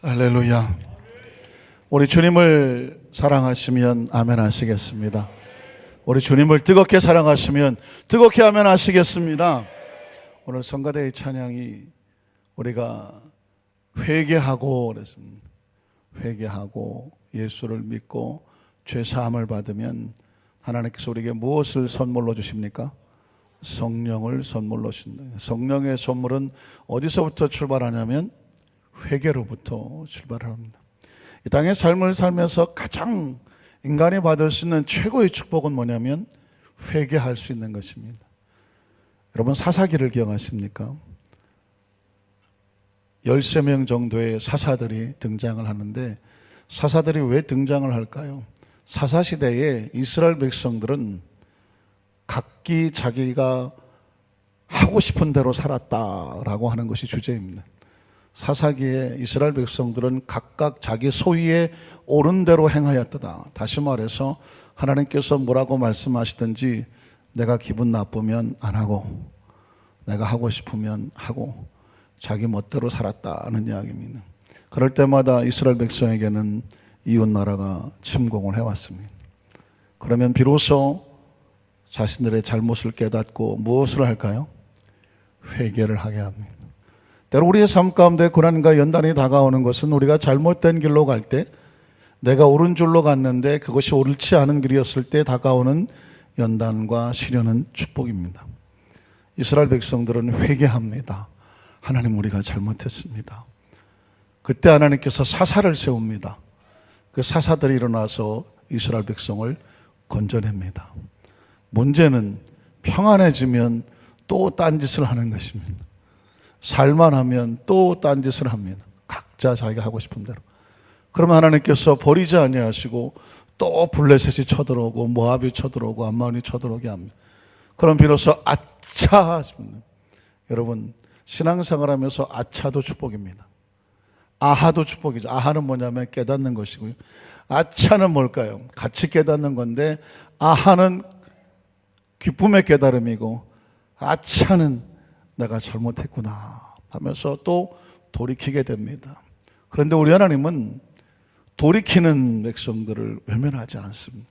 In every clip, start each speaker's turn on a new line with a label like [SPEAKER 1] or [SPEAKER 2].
[SPEAKER 1] 할렐루야. 우리 주님을 사랑하시면 아멘 하시겠습니다. 우리 주님을 뜨겁게 사랑하시면 뜨겁게 아멘 하시겠습니다. 오늘 성가대의 찬양이 우리가 회개하고 그랬습니다. 회개하고 예수를 믿고 죄 사함을 받으면 하나님께서 우리에게 무엇을 선물로 주십니까? 성령을 선물로 주신다. 성령의 선물은 어디서부터 출발하냐면 회개로부터 출발합니다. 이 땅의 삶을 살면서 가장 인간이 받을 수 있는 최고의 축복은 뭐냐면 회개할 수 있는 것입니다. 여러분 사사기를 기억하십니까? 13명 정도의 사사들이 등장을 하는데 사사들이 왜 등장을 할까요? 사사시대에 이스라엘 백성들은 각기 자기가 하고 싶은 대로 살았다라고 하는 것이 주제입니다. 사사기에 이스라엘 백성들은 각각 자기 소위에 옳은 대로 행하였다. 다시 말해서 하나님께서 뭐라고 말씀하시든지 내가 기분 나쁘면 안 하고 내가 하고 싶으면 하고 자기 멋대로 살았다는 이야기입니다. 그럴 때마다 이스라엘 백성에게는 이웃 나라가 침공을 해왔습니다. 그러면 비로소 자신들의 잘못을 깨닫고 무엇을 할까요? 회개를 하게 합니다. 때로 우리의 삶 가운데 고난과 연단이 다가오는 것은 우리가 잘못된 길로 갈 때 내가 옳은 줄로 갔는데 그것이 옳지 않은 길이었을 때 다가오는 연단과 시련은 축복입니다. 이스라엘 백성들은 회개합니다. 하나님 우리가 잘못했습니다. 그때 하나님께서 사사를 세웁니다. 그 사사들이 일어나서 이스라엘 백성을 건져냅니다. 문제는 평안해지면 또 딴짓을 하는 것입니다. 살만하면 또 딴짓을 합니다. 각자 자기가 하고 싶은 대로. 그러면 하나님께서 버리지 아니하시고 또 블레셋이 쳐들어오고 모압이 쳐들어오고 암몬이 쳐들어오게 합니다. 그럼 비로소 아차 하십니다. 여러분 신앙생활하면서 아차도 축복입니다. 아하도 축복이죠. 아하는 뭐냐면 깨닫는 것이고요. 아차는 뭘까요? 같이 깨닫는 건데 아하는 기쁨의 깨달음이고 아차는 내가 잘못했구나 하면서 또 돌이키게 됩니다. 그런데 우리 하나님은 돌이키는 백성들을 외면하지 않습니다.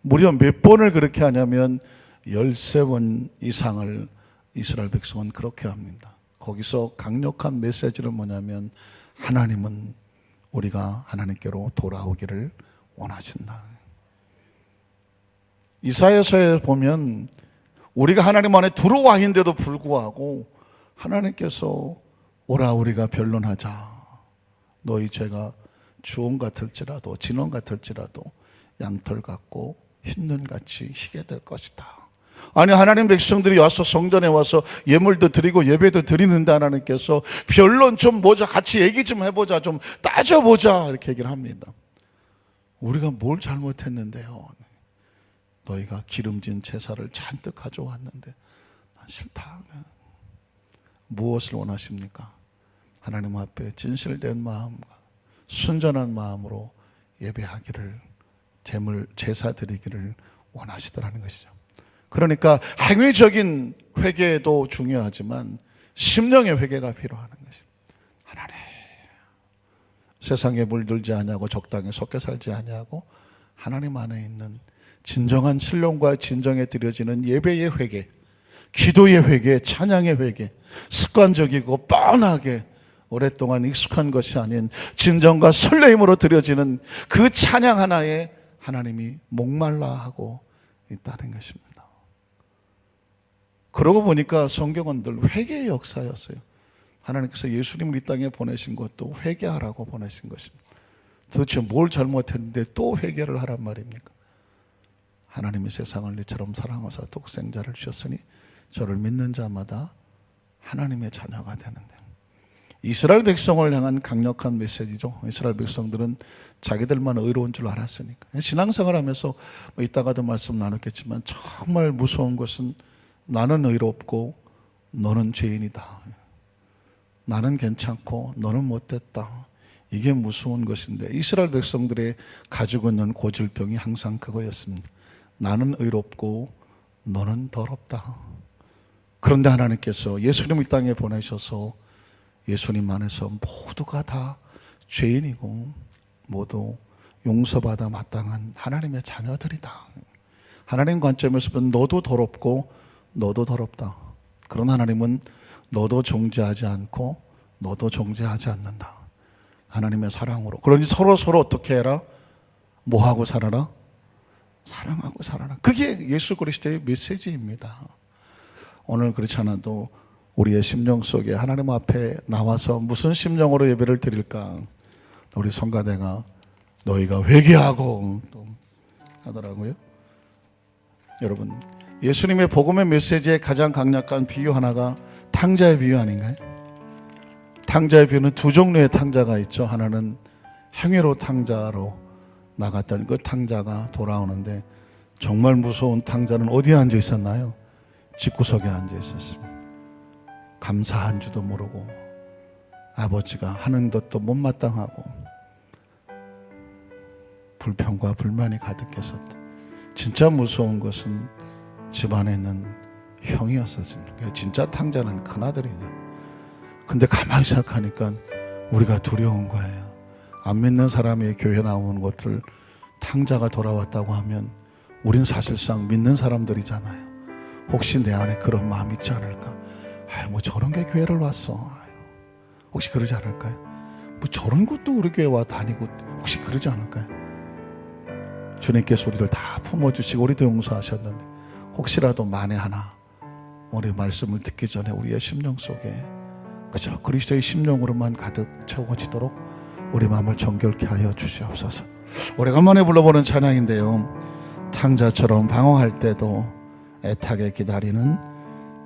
[SPEAKER 1] 무려 몇 번을 그렇게 하냐면 13번 이상을 이스라엘 백성은 그렇게 합니다. 거기서 강력한 메시지는 뭐냐면 하나님은 우리가 하나님께로 돌아오기를 원하신다. 이사야서에 보면 우리가 하나님 안에 들어와 있는데도 불구하고 하나님께서 오라 우리가 변론하자. 너희 죄가 주홍 같을지라도 진홍 같을지라도 양털 같고 흰눈같이 희게 될 것이다. 아니 하나님 백성들이 와서 성전에 와서 예물도 드리고 예배도 드리는데 하나님께서 변론 좀 보자, 같이 얘기 좀 해보자, 좀 따져보자 이렇게 얘기를 합니다. 우리가 뭘 잘못했는데요? 너희가 기름진 제사를 잔뜩 가져왔는데 난 싫다. 무엇을 원하십니까? 하나님 앞에 진실된 마음과 순전한 마음으로 예배하기를, 제사 드리기를 원하시더라는 것이죠. 그러니까 행위적인 회개도 중요하지만 심령의 회개가 필요한 것입니다. 하나님, 세상에 물들지 아니하고 적당히 섞여 살지 아니하고 하나님 안에 있는 진정한 신령과 진정에 드려지는 예배의 회개, 기도의 회개, 찬양의 회개, 습관적이고 뻔하게 오랫동안 익숙한 것이 아닌 진정과 설레임으로 드려지는 그 찬양 하나에 하나님이 목말라 하고 있다는 것입니다. 그러고 보니까 성경은 늘 회개의 역사였어요. 하나님께서 예수님을 이 땅에 보내신 것도 회개하라고 보내신 것입니다. 도대체 뭘 잘못했는데 또 회개를 하란 말입니까? 하나님이 세상을 이처럼 사랑하사 독생자를 주셨으니 저를 믿는 자마다 하나님의 자녀가 되는데, 이스라엘 백성을 향한 강력한 메시지죠. 이스라엘 백성들은 자기들만 의로운 줄 알았으니까. 신앙생활하면서 이따가도 말씀 나눴겠지만 정말 무서운 것은 나는 의롭고 너는 죄인이다. 나는 괜찮고 너는 못됐다. 이게 무서운 것인데 이스라엘 백성들의 가지고 있는 고질병이 항상 그거였습니다. 나는 의롭고 너는 더럽다. 그런데 하나님께서 예수님을 이 땅에 보내셔서 예수님 안에서 모두가 다 죄인이고 모두 용서받아 마땅한 하나님의 자녀들이다. 하나님 관점에서 보면 너도 더럽고 너도 더럽다. 그런 하나님은 너도 정죄하지 않고 너도 정죄하지 않는다. 하나님의 사랑으로. 그러니 서로 어떻게 해라? 뭐하고 살아라? 사랑하고 살아라. 그게 예수 그리스도의 메시지입니다. 오늘 그렇지 않아도 우리의 심령 속에 하나님 앞에 나와서 무슨 심령으로 예배를 드릴까? 우리 성가대가 너희가 회개하고 또 하더라고요. 여러분, 예수님의 복음의 메시지의 가장 강력한 비유 하나가 탕자의 비유 아닌가요? 탕자의 비유는 두 종류의 탕자가 있죠. 하나는 행위로 탕자로 나갔던 그 탕자가 돌아오는데 정말 무서운 탕자는 어디에 앉아 있었나요? 집구석에 앉아 있었습니다. 감사한 줄도 모르고 아버지가 하는 것도 못마땅하고 불평과 불만이 가득했었다. 진짜 무서운 것은 집안에 있는 형이었었습니다. 진짜 탕자는 큰아들이냐. 근데 가만히 생각하니까 우리가 두려운 거예요. 안 믿는 사람이 교회 나오는 것을 탕자가 돌아왔다고 하면 우린 사실상 믿는 사람들이잖아요. 혹시 내 안에 그런 마음이 있지 않을까? 뭐 저런 게 교회를 왔어. 혹시 그러지 않을까요? 뭐 저런 것도 우리 교회 와 다니고 혹시 그러지 않을까요? 주님께서 우리를 다 품어주시고 우리도 용서하셨는데 혹시라도 만에 하나 우리 말씀을 듣기 전에 우리의 심령 속에 그저 그리스도의 심령으로만 가득 채워지도록 우리 마음을 정결케 하여 주시옵소서. 오래간만에 불러보는 찬양인데요, 탕자처럼 방황할 때도 애타게 기다리는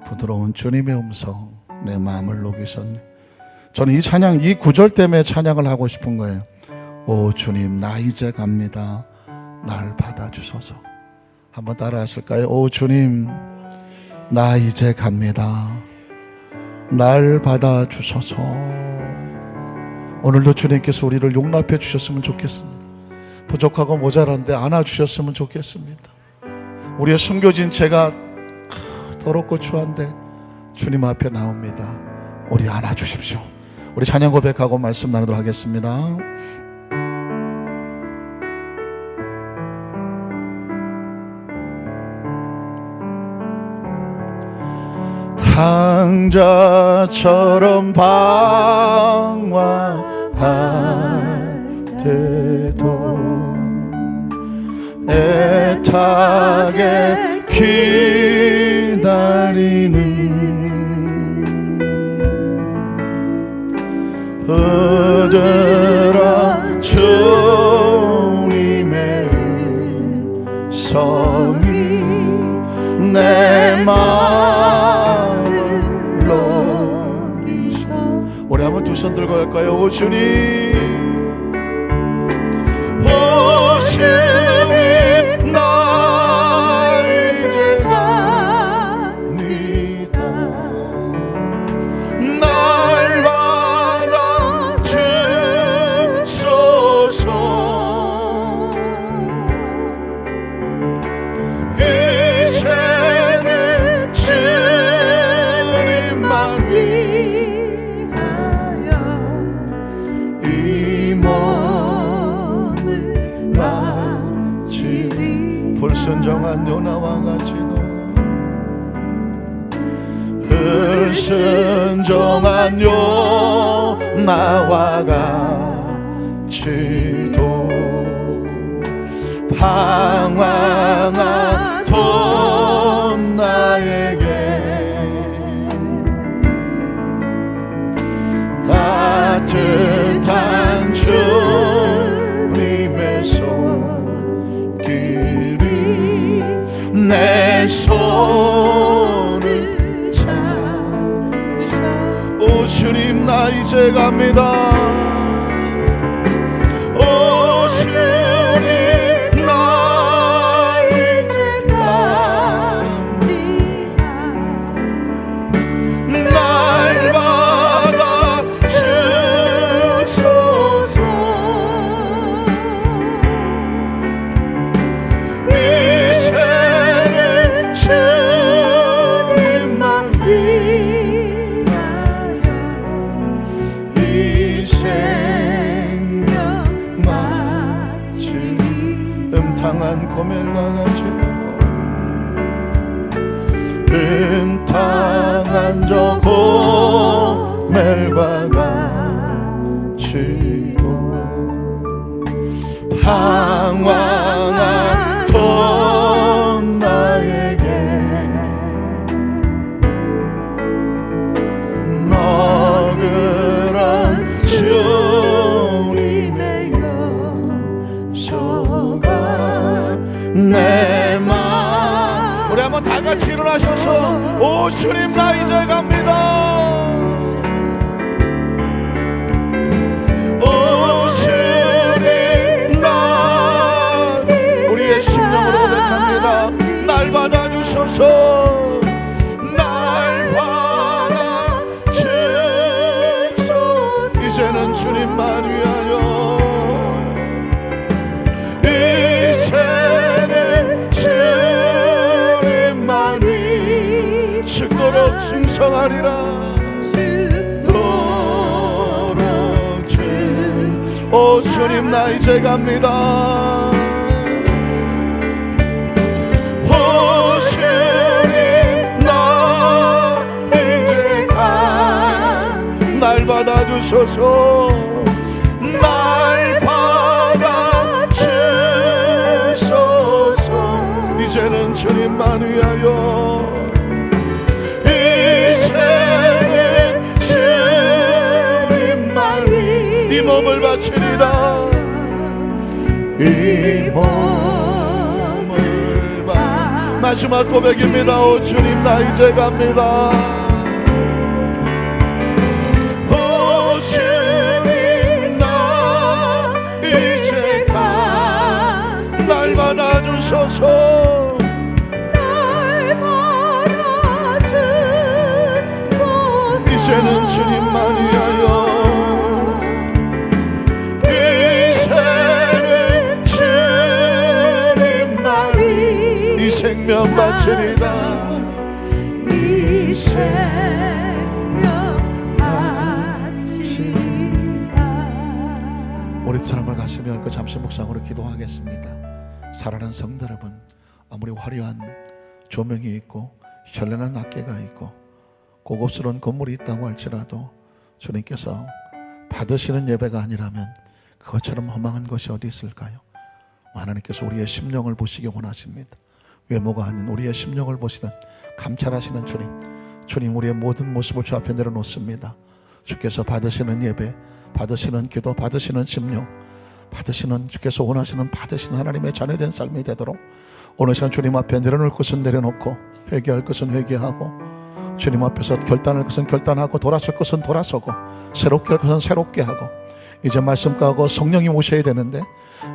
[SPEAKER 1] 부드러운 주님의 음성, 내 마음을 녹이셨네. 저는 이 찬양, 이 구절 때문에 찬양을 하고 싶은 거예요. 오 주님, 나 이제 갑니다. 날 받아주소서. 한번 따라 하실까요? 오 주님, 나 이제 갑니다. 날 받아주소서. 오늘도 주님께서 우리를 용납해 주셨으면 좋겠습니다. 부족하고 모자란데 안아주셨으면 좋겠습니다. 우리의 숨겨진 죄가 더럽고 추한데 주님 앞에 나옵니다. 우리 안아주십시오. 우리 찬양 고백하고 말씀 나누도록 하겠습니다. 탕자처럼 방황할 때도 애타게 기다리는 부드러운 주님의 음성이 내 마음을 녹이셔. 우리 한번 두 손 들고 갈까요? 오 주님, 오 주님, 나 이제 갑니다. 날 받아주소서. 이제는 주님만 위하여 이 몸을 바치리. 불순종한 요나와 같이도, 불순종한 요나와 같이도 방황하던 나에게 따뜻한 주님의 손길이 내 손을 잡으셔. 오 주님, 나 이제 갑니다. 오 주님, 나 이제 갑니다. 날 받아주소서. 이제는 주님만 위하여 이 당한 고멜과 같이 당한 저 고멜과 같이도 방황하던 나에게 너그런 주님의 용서가 내 마음. 우리 한번 다 같이 일어나셔서 오 주님 나 이제 갑니다. 오 주님 나 우리의 심령으로 고백합니다. 날 받아주소서. 날 받아주소서. 이제는 주님만 위하여 이제는 주님만 위 죽도록 충성하리라. 죽도록 오 주님 나 이제 갑니다. 오 주님 나 이제 가. 날 받아주소서. 날 받아주소서. 이제는 주님만 위하여 이제는 주님만 위 이 몸을 바치리라. 이 몸을 마지막 고백입니다. 오 주님 나 이제 갑니다. 오 주님 나 이제 가. 날 받아주소서. 날 받아주소서. 이제는 주님만 위하여 이 생명 바치리다. 이 생명 바치리다. 우리 두 사람을 가슴에 얹고 잠시 묵상으로 기도하겠습니다. 사랑하는 성도 여러분, 아무리 화려한 조명이 있고 현란한 악기가 있고 고급스러운 건물이 있다고 할지라도 주님께서 받으시는 예배가 아니라면 그것처럼 허망한 것이 어디 있을까요? 하나님께서 우리의 심령을 보시기 원하십니다. 외모가 아닌 우리의 심령을 보시는 감찰하시는 주님, 주님 우리의 모든 모습을 주 앞에 내려놓습니다. 주께서 받으시는 예배, 받으시는 기도, 받으시는 심령, 받으시는 주께서 원하시는 받으시는 하나님의 자녀된 삶이 되도록 오늘 시간 주님 앞에 내려놓을 것은 내려놓고 회개할 것은 회개하고 주님 앞에서 결단할 것은 결단하고 돌아설 것은 돌아서고 새롭게 할 것은 새롭게 하고 이제 말씀 가고 성령이 오셔야 되는데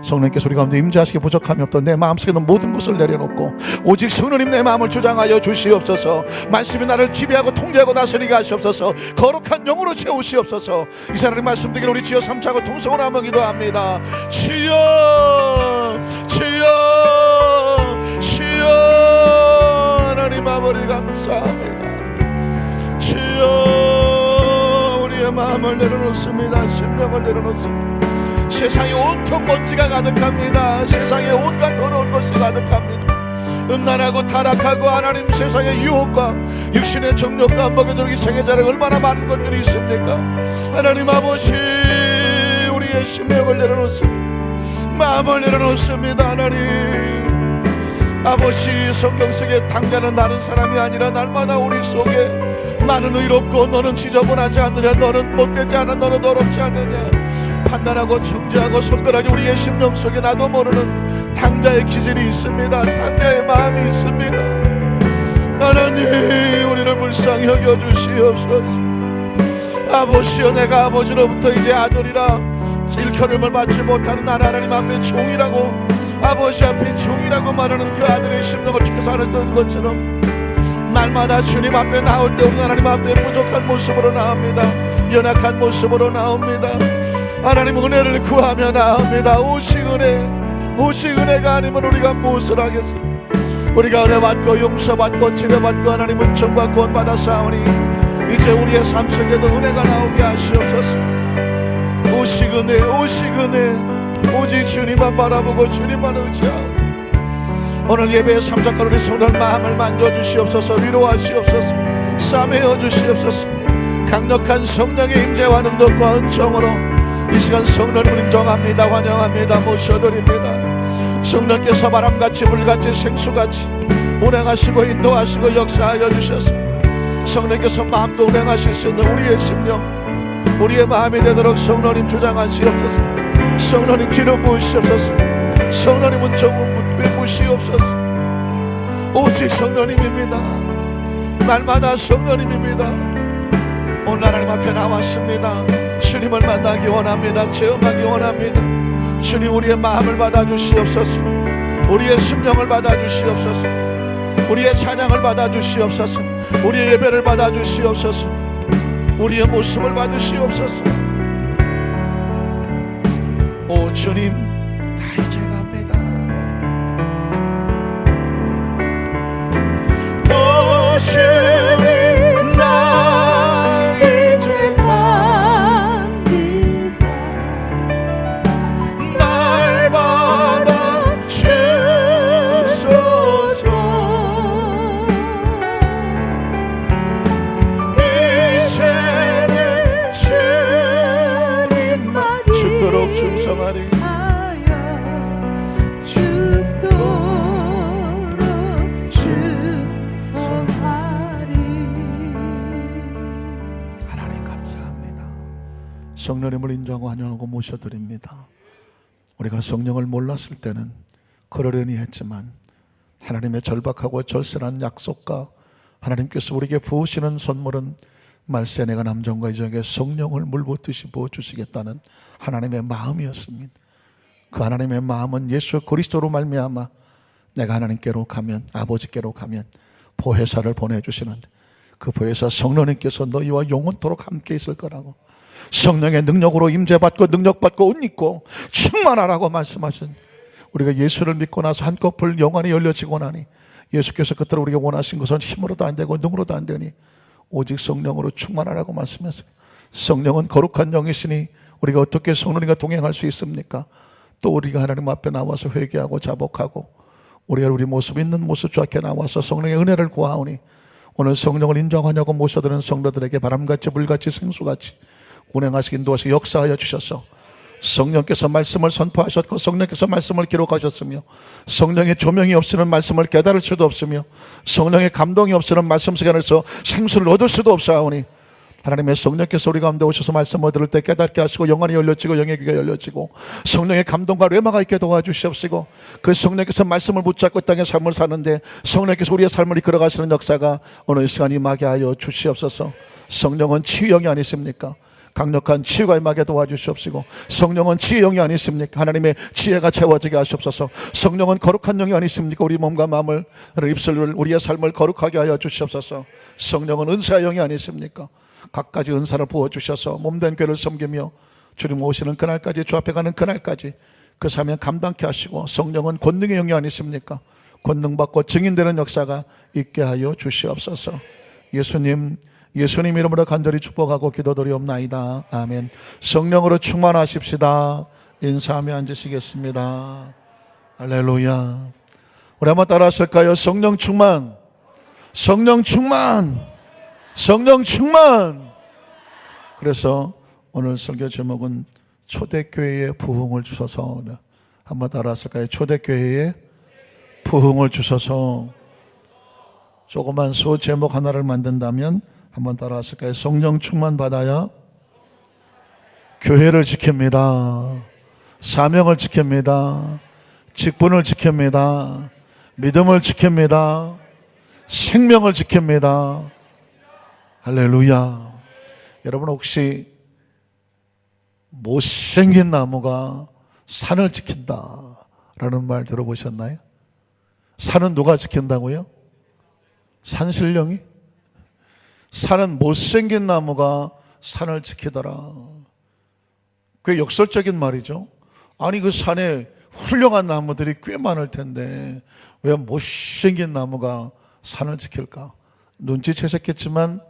[SPEAKER 1] 성령께서 우리 가운데 임재하시기 부족함이 없던 내 마음속에 있는 모든 것을 내려놓고 오직 성령님 내 마음을 주장하여 주시옵소서. 말씀이 나를 지배하고 통제하고 다스리게 하시옵소서. 거룩한 영으로 채우시옵소서. 이 사람의 말씀 듣기를 우리 주여 삼차고 통성으로 한번 기도합니다. 주여 주여 주여 하나님 아버지 감사합니다. 주여 우리의 마음을 내려놓습니다. 심령을 내려놓습니다. 세상에 온통 먼지가 가득합니다. 세상에 온갖 더러운 것이 가득합니다. 음란하고 타락하고 하나님 세상의 유혹과 육신의 정욕과 먹여들기 생애자를 얼마나 많은 것들이 있습니까? 하나님 아버지 우리의 심령을 내려놓습니다. 마음을 내려놓습니다. 하나님 아버지 성경 속에 당자는 다른 사람이 아니라 날마다 우리 속에 나는 의롭고 너는 지저분하지 않느냐, 너는 못되지 않아, 너는 더럽지 않느냐 판단하고 정죄하고 손가락이 우리의 심령 속에 나도 모르는 당자의 기질이 있습니다. 당자의 마음이 있습니다. 하나님 우리를 불쌍히 여겨주시옵소서. 아버지여 내가 아버지로부터 이제 아들이라 일컬음을 받지 못하는 나는 하나님 앞에 종이라고 아버지 앞에 종이라고 말하는 그 아들의 심령을 주께서 하는 것처럼 날마다 주님 앞에 나올 때 우리 하나님 앞에 부족한 모습으로 나옵니다. 연약한 모습으로 나옵니다. 하나님 은혜를 구하며 나옵니다. 오직 은혜가 아니면 우리가 무엇을 하겠습니까? 우리가 은혜 받고 용서받고 치료받고 하나님 은총과 구원 받았사오니 이제 우리의 삶 속에도 은혜가 나오게 하시옵소서. 오직 은혜 오직 주님만 바라보고 주님만 의지하고 오늘 예배의 삼작가로 우리 성도의 마음을 만져주시옵소서. 위로하시옵소서. 싸매어 주시옵소서. 강력한 성령의 임재와 능력과 은총으로 이 시간 성령님을 인정합니다. 환영합니다. 모셔드립니다. 성령께서 바람같이 물같이 생수같이 운행하시고 인도하시고 역사하여 주셔서 성령께서 마음도 운행하실 수 있는 우리의 심령, 우리의 마음이 되도록 성령님 주장하시옵소서. 성령님 기름 부으시옵소서. 성령님 은총을 부으시옵소서. 오직 성령님입니다. 날마다 성령님입니다. 오늘 하나님 앞에 나왔습니다. 주님을 만나기 원합니다. 체험하기 원합니다. 주님, 우리의 마음을 받아주시옵소서. 우리의 심령을 받아주시옵소서. 우리의 찬양을 받아주시옵소서. 우리의 예배를 받아주시옵소서. 우리의 모습을 받으시옵소서. 오 주님, 다 이제 갑니다. 오 주님, 나 이제 갑니다. 날 받아주소서. 이제는 주님만 죽도록 충성하리. 성령님을 인정하고 환영하고 모셔드립니다. 우리가 성령을 몰랐을 때는 그러려니 했지만 하나님의 절박하고 절실한 약속과 하나님께서 우리에게 부으시는 선물은 말세 내가 남정과 여종에게 성령을 물붓듯이 부어주시겠다는 하나님의 마음이었습니다. 그 하나님의 마음은 예수 그리스도로 말미암아 내가 하나님께로 가면, 아버지께로 가면 보혜사를 보내주시는데 그 보혜사 성령님께서 너희와 영원토록 함께 있을 거라고, 성령의 능력으로 임재받고 능력받고 옷 입고 충만하라고 말씀하신, 우리가 예수를 믿고 나서 한꺼풀 영안이 열려지고 나니 예수께서 그때로 우리가 원하신 것은 힘으로도 안 되고 능으로도 안 되니 오직 성령으로 충만하라고 말씀했어요. 성령은 거룩한 영이시니 우리가 어떻게 성령님과 동행할 수 있습니까? 또 우리가 하나님 앞에 나와서 회개하고 자복하고 우리가 우리 모습 있는 모습 좋게 나와서 성령의 은혜를 구하오니 오늘 성령을 인정하냐고 모셔드는 성도들에게 바람같이 물같이 생수같이 운행하시기 인도하시기 역사하여 주셔서 성령께서 말씀을 선포하셨고 성령께서 말씀을 기록하셨으며 성령의 조명이 없이는 말씀을 깨달을 수도 없으며 성령의 감동이 없이는 말씀 속에 안에서 생수를 얻을 수도 없사오니 하나님의 성령께서 우리 가운데 오셔서 말씀을 들을 때 깨닫게 하시고 영안이 열려지고 영의 귀가 열려지고 성령의 감동과 뢰마가 있게 도와주시옵시고 그 성령께서 말씀을 붙잡고 땅의 삶을 사는데 성령께서 우리의 삶을 이끌어가시는 역사가 오늘 이 시간 임하게 하여 주시옵소서. 성령은 치유형이 아니십니까? 강력한 치유가 임하게 도와주시옵시고 성령은 지혜의 영이 아니십니까? 하나님의 지혜가 채워지게 하시옵소서. 성령은 거룩한 영이 아니십니까? 우리 몸과 마음을, 입술을, 우리의 삶을 거룩하게 하여 주시옵소서. 성령은 은사의 영이 아니십니까? 각가지 은사를 부어주셔서 몸된 교회를 섬기며 주님 오시는 그날까지, 주 앞에 가는 그날까지 그 사명 감당케 하시고 성령은 권능의 영이 아니십니까? 권능받고 증인되는 역사가 있게 하여 주시옵소서. 예수님 이름으로 간절히 축복하고 기도드리옵나이다. 아멘. 성령으로 충만하십시다. 인사하며 앉으시겠습니다. 할렐루야. 우리 한번 따라 하실까요? 성령 충만, 성령 충만, 성령 충만. 그래서 오늘 설교 제목은 초대교회에 부흥을 주셔서, 한번 따라 하실까요? 초대교회에 부흥을 주셔서. 조그만 소 제목 하나를 만든다면 한번 따라 하실까요? 성령 충만 받아야 교회를 지킵니다. 사명을 지킵니다. 직분을 지킵니다. 믿음을 지킵니다. 생명을 지킵니다. 할렐루야. 여러분 혹시 못생긴 나무가 산을 지킨다라는 말 들어보셨나요? 산은 누가 지킨다고요? 산신령이? 산은 못생긴 나무가 산을 지키더라. 꽤 역설적인 말이죠. 아니 그 산에 훌륭한 나무들이 꽤 많을 텐데 왜 못생긴 나무가 산을 지킬까? 눈치채셨겠지만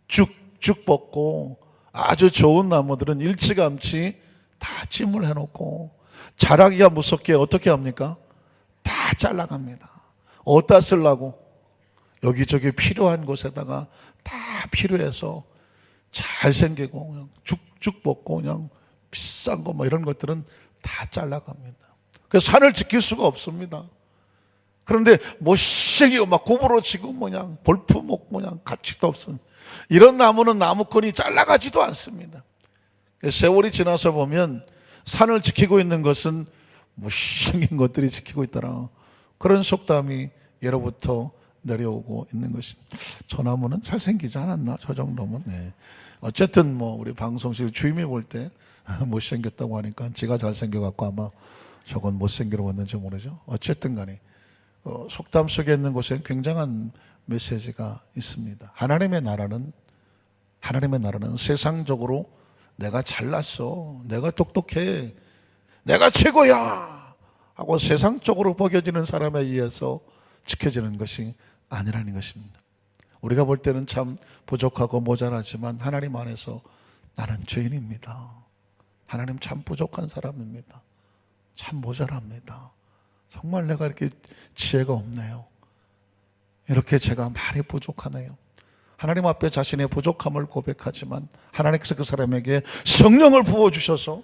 [SPEAKER 1] 쭉쭉 뻗고 아주 좋은 나무들은 일찌감치 다 찜을 해놓고 자라기가 무섭게 어떻게 합니까? 다 잘라갑니다. 어디다 쓰려고? 여기저기 필요한 곳에다가 다 필요해서 잘생기고 그냥 죽죽 먹고 그냥 비싼 거 뭐 이런 것들은 다 잘라갑니다. 그래서 산을 지킬 수가 없습니다. 그런데 못생기고 막 고부로 지고 그냥 볼품 없고 그냥 가치도 없습니다. 이런 나무는 나무꾼이 잘라가지도 않습니다. 세월이 지나서 보면 산을 지키고 있는 것은 못생긴 것들이 지키고 있더라. 그런 속담이 예로부터 내려오고 있는 것입니다. 저 나무는 잘생기지 않았나? 저 정도면. 네. 어쨌든 뭐 우리 방송실 주임이 볼 때 못생겼다고 하니까 지가 잘생겨갖고 아마 저건 못생기라고 했는지 모르죠. 어쨌든 간에 속담 속에 있는 곳에 굉장한 메시지가 있습니다. 하나님의 나라는 세상적으로 내가 잘났어, 내가 똑똑해, 내가 최고야 하고 세상적으로 먹여지는 사람에 의해서 지켜지는 것이 아니라는 것입니다. 우리가 볼 때는 참 부족하고 모자라지만 하나님 안에서 나는 죄인입니다. 하나님 참 부족한 사람입니다. 참 모자랍니다. 정말 내가 이렇게 지혜가 없네요. 이렇게 제가 많이 부족하네요. 하나님 앞에 자신의 부족함을 고백하지만 하나님께서 그 사람에게 성령을 부어주셔서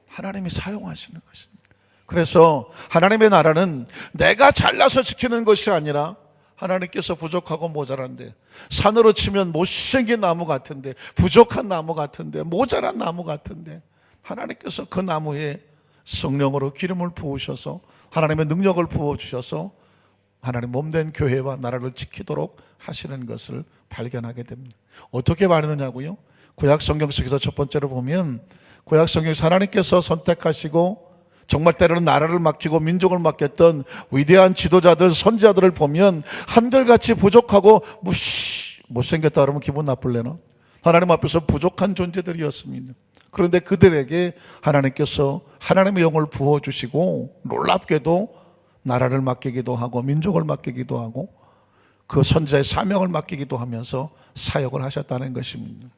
[SPEAKER 1] 하나님이 사용하시는 것입니다. 그래서 하나님의 나라는 내가 잘나서 지키는 것이 아니라 하나님께서 부족하고 모자란데, 산으로 치면 못생긴 나무 같은데, 부족한 나무 같은데, 모자란 나무 같은데 하나님께서 그 나무에 성령으로 기름을 부으셔서 하나님의 능력을 부어주셔서 하나님 몸된 교회와 나라를 지키도록 하시는 것을 발견하게 됩니다. 어떻게 말하느냐고요? 구약 성경 속에서 첫 번째로 보면 구약 성경에서 하나님께서 선택하시고 정말 때로는 나라를 맡기고 민족을 맡겼던 위대한 지도자들, 선지자들을 보면 한결같이 부족하고 못생겼다 그러면 기분 나쁠래나? 하나님 앞에서 부족한 존재들이었습니다. 그런데 그들에게 하나님께서 하나님의 영을 부어주시고 놀랍게도 나라를 맡기기도 하고 민족을 맡기기도 하고 그 선지자의 사명을 맡기기도 하면서 사역을 하셨다는 것입니다.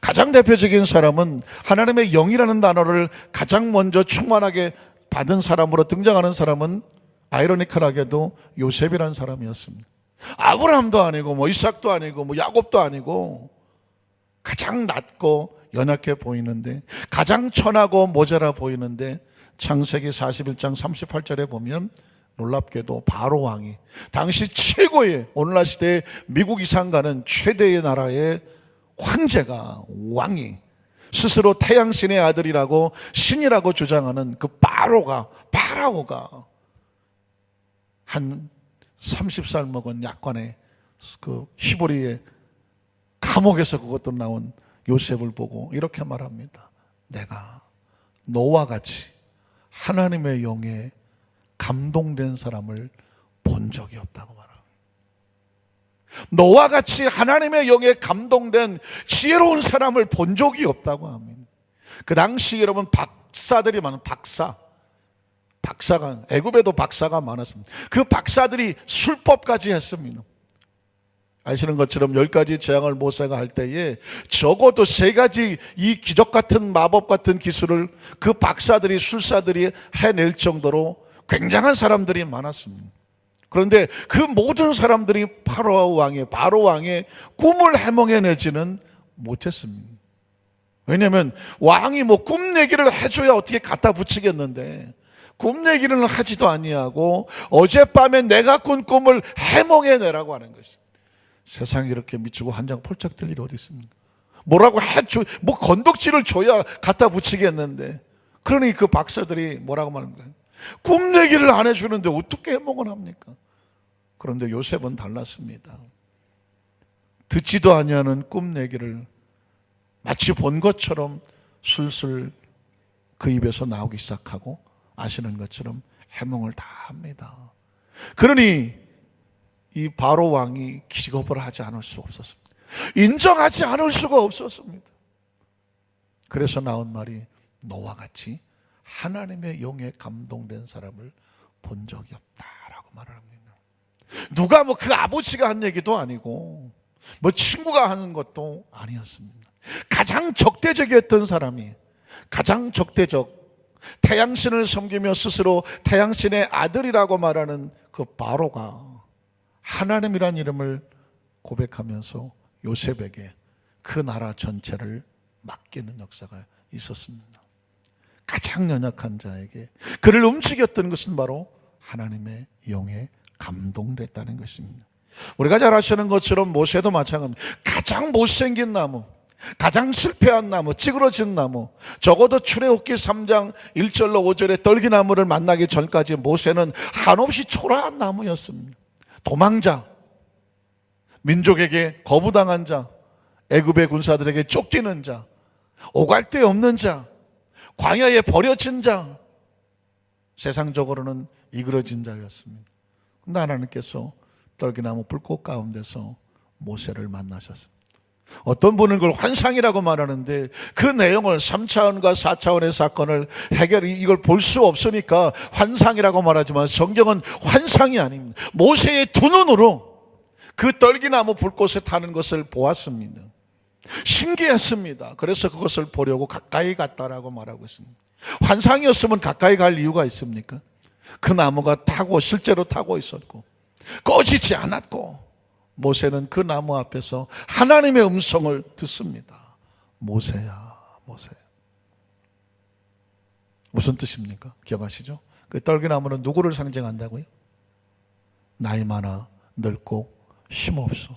[SPEAKER 1] 가장 대표적인 사람은 하나님의 영이라는 단어를 가장 먼저 충만하게 받은 사람으로 등장하는 사람은 아이러니컬하게도 요셉이라는 사람이었습니다. 아브라함도 아니고 뭐 이삭도 아니고 뭐 야곱도 아니고 가장 낮고 연약해 보이는데 가장 천하고 모자라 보이는데 창세기 41장 38절에 보면 놀랍게도 바로 왕이 당시 최고의 오늘날 시대의 미국 이상 가는 최대의 나라의 황제가 왕이 스스로 태양신의 아들이라고 신이라고 주장하는 그 파라오가 한 30살 먹은 약관의 그 히브리의 감옥에서 그것도 나온 요셉을 보고 이렇게 말합니다. 내가 너와 같이 하나님의 영에 감동된 사람을 본 적이 없다고 말합니다. 너와 같이 하나님의 영에 감동된 지혜로운 사람을 본 적이 없다고 합니다. 그 당시 여러분 박사들이 많은 박사가 애굽에도 박사가 많았습니다. 그 박사들이 술법까지 했습니다. 아시는 것처럼 10가지 재앙을 모세가 할 때에 적어도 3가지 이 기적 같은 마법 같은 기술을 그 박사들이 술사들이 해낼 정도로 굉장한 사람들이 많았습니다. 그런데 그 모든 사람들이 바로 왕의 꿈을 해몽해내지는 못했습니다. 왜냐하면 왕이 뭐 꿈 얘기를 해줘야 어떻게 갖다 붙이겠는데 꿈 얘기를 하지도 아니하고 어젯밤에 내가 꾼 꿈을 해몽해내라고 하는 것이 세상에 이렇게 미치고 한 장 폴짝 뜰 일이 어디 있습니까? 뭐라고 해줘, 뭐 건덕지를 줘야 갖다 붙이겠는데 그러니 그 박사들이 뭐라고 말하는 거예요? 꿈 얘기를 안 해주는데 어떻게 해몽을 합니까? 그런데 요셉은 달랐습니다. 듣지도 아니하는 꿈 얘기를 마치 본 것처럼 술술 그 입에서 나오기 시작하고 아시는 것처럼 해몽을 다 합니다. 그러니 이 바로 왕이 기겁을 하지 않을 수 없었습니다. 인정하지 않을 수가 없었습니다. 그래서 나온 말이 너와 같이 하나님의 영에 감동된 사람을 본 적이 없다라고 말합니다. 누가 뭐 그 아버지가 한 얘기도 아니고 뭐 친구가 하는 것도 아니었습니다. 가장 적대적이었던 사람이 가장 적대적 태양신을 섬기며 스스로 태양신의 아들이라고 말하는 그 바로가 하나님이란 이름을 고백하면서 요셉에게 그 나라 전체를 맡기는 역사가 있었습니다. 가장 연약한 자에게 그를 움직였던 것은 바로 하나님의 영에 감동됐다는 것입니다. 우리가 잘 아시는 것처럼 모세도 마찬가지입니다. 가장 못생긴 나무, 가장 실패한 나무, 찌그러진 나무, 적어도 출애굽기 3장 1절로 5절에 떨기나무를 만나기 전까지 모세는 한없이 초라한 나무였습니다. 도망자, 민족에게 거부당한 자, 애굽의 군사들에게 쫓기는 자, 오갈 데 없는 자, 광야에 버려진 자, 세상적으로는 이그러진 자였습니다. 근데 하나님께서 떨기나무 불꽃 가운데서 모세를 만나셨습니다. 어떤 분은 그걸 환상이라고 말하는데 그 내용을 3차원과 4차원의 사건을 이걸 볼 수 없으니까 환상이라고 말하지만 성경은 환상이 아닙니다. 모세의 두 눈으로 그 떨기나무 불꽃에 타는 것을 보았습니다. 신기했습니다. 그래서 그것을 보려고 가까이 갔다라고 말하고 있습니다. 환상이었으면 가까이 갈 이유가 있습니까? 그 나무가 실제로 타고 있었고 꺼지지 않았고, 모세는 그 나무 앞에서 하나님의 음성을 듣습니다. 모세야, 모세야. 무슨 뜻입니까? 기억하시죠? 그 떨기나무는 누구를 상징한다고요? 나이 많아 늙고 힘없어,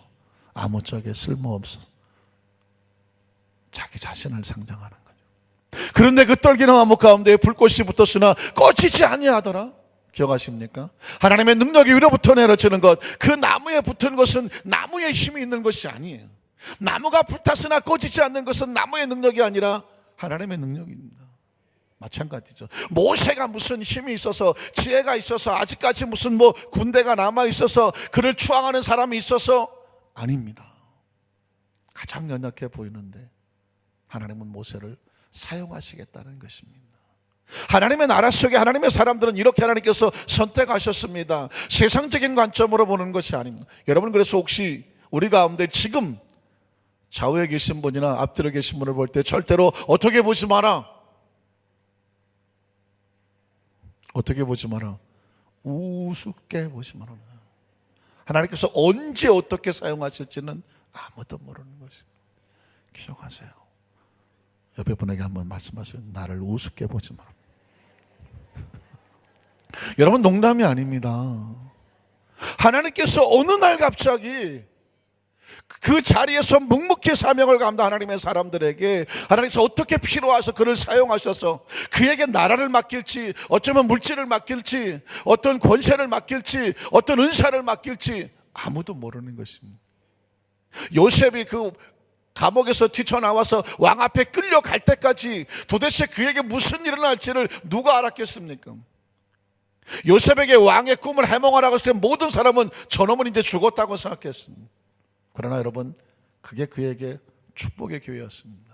[SPEAKER 1] 아무짝에 쓸모없어, 자기 자신을 상징하는 거죠. 그런데 그 떨기나무 가운데 불꽃이 붙었으나 꺼지지 아니하더라. 기억하십니까? 하나님의 능력이 위로부터 내려지는 것, 그 나무에 붙은 것은 나무의 힘이 있는 것이 아니에요. 나무가 불탔으나 꺼지지 않는 것은 나무의 능력이 아니라 하나님의 능력입니다. 마찬가지죠. 모세가 무슨 힘이 있어서, 지혜가 있어서, 아직까지 무슨 군대가 남아 있어서, 그를 추앙하는 사람이 있어서 아닙니다. 가장 연약해 보이는데 하나님은 모세를 사용하시겠다는 것입니다. 하나님의 나라 속에 하나님의 사람들은 이렇게 하나님께서 선택하셨습니다. 세상적인 관점으로 보는 것이 아닙니다. 여러분, 그래서 혹시 우리 가운데 지금 좌우에 계신 분이나 앞뒤로 계신 분을 볼 때 절대로 어떻게 보지 마라. 어떻게 보지 마라. 우습게 보지 마라. 하나님께서 언제 어떻게 사용하실지는 아무도 모르는 것입니다. 기억하세요. 옆에 분에게 한번 말씀하세요. 나를 우습게 보지 마라. 여러분, 농담이 아닙니다. 하나님께서 어느 날 갑자기 그 자리에서 묵묵히 사명을 감당한 하나님의 사람들에게 하나님께서 어떻게 필요해서 그를 사용하셔서 그에게 나라를 맡길지, 어쩌면 물질을 맡길지, 어떤 권세를 맡길지, 어떤 은사를 맡길지 아무도 모르는 것입니다. 요셉이 그 감옥에서 뛰쳐나와서 왕 앞에 끌려갈 때까지 도대체 그에게 무슨 일을 할지를 누가 알았겠습니까? 요셉에게 왕의 꿈을 해몽하라고 했을 때 모든 사람은 저놈은 이제 죽었다고 생각했습니다. 그러나 여러분, 그게 그에게 축복의 기회였습니다.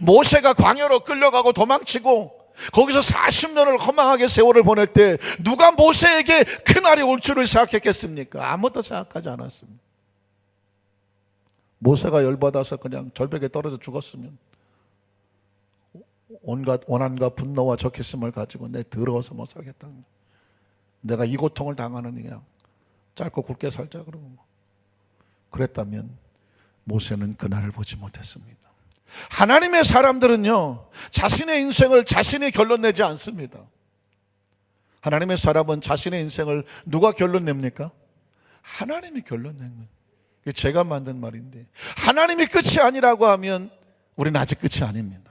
[SPEAKER 1] 모세가 광야로 끌려가고 도망치고 거기서 40년을 허망하게 세월을 보낼 때 누가 모세에게 그날이 올 줄을 생각했겠습니까? 아무도 생각하지 않았습니다. 모세가 열받아서 그냥 절벽에 떨어져 죽었으면 온갖 원한과 분노와 적개심을 가지고 내 더러워서 못 살겠다, 내가 이 고통을 당하는 그냥 짧고 굵게 살자 그러고 그랬다면 모세는 그날을 보지 못했습니다. 하나님의 사람들은요, 자신의 인생을 자신이 결론 내지 않습니다. 하나님의 사람은 자신의 인생을 누가 결론 냅니까? 하나님이 결론 낸 거예요. 이게 제가 만든 말인데, 하나님이 끝이 아니라고 하면 우리는 아직 끝이 아닙니다.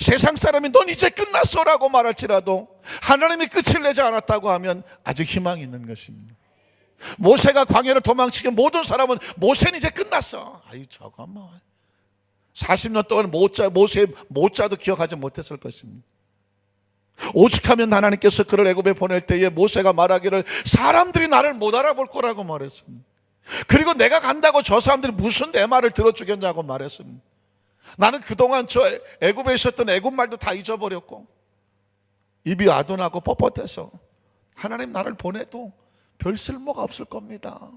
[SPEAKER 1] 세상 사람이 넌 이제 끝났어라고 말할지라도 하나님이 끝을 내지 않았다고 하면 아직 희망이 있는 것입니다. 모세가 광야를 도망치게 모든 사람은 모세는 이제 끝났어. 아이, 잠깐만. 40년 동안 모세의 모자도 기억하지 못했을 것입니다. 오죽하면 하나님께서 그를 애굽에 보낼 때에 모세가 말하기를 사람들이 나를 못 알아볼 거라고 말했습니다. 그리고 내가 간다고 저 사람들이 무슨 내 말을 들어주겠냐고 말했습니다. 나는 그동안 저 애굽에 있었던 애굽말도 다 잊어버렸고 입이 아둔하고 뻣뻣해서 하나님 나를 보내도 별 쓸모가 없을 겁니다.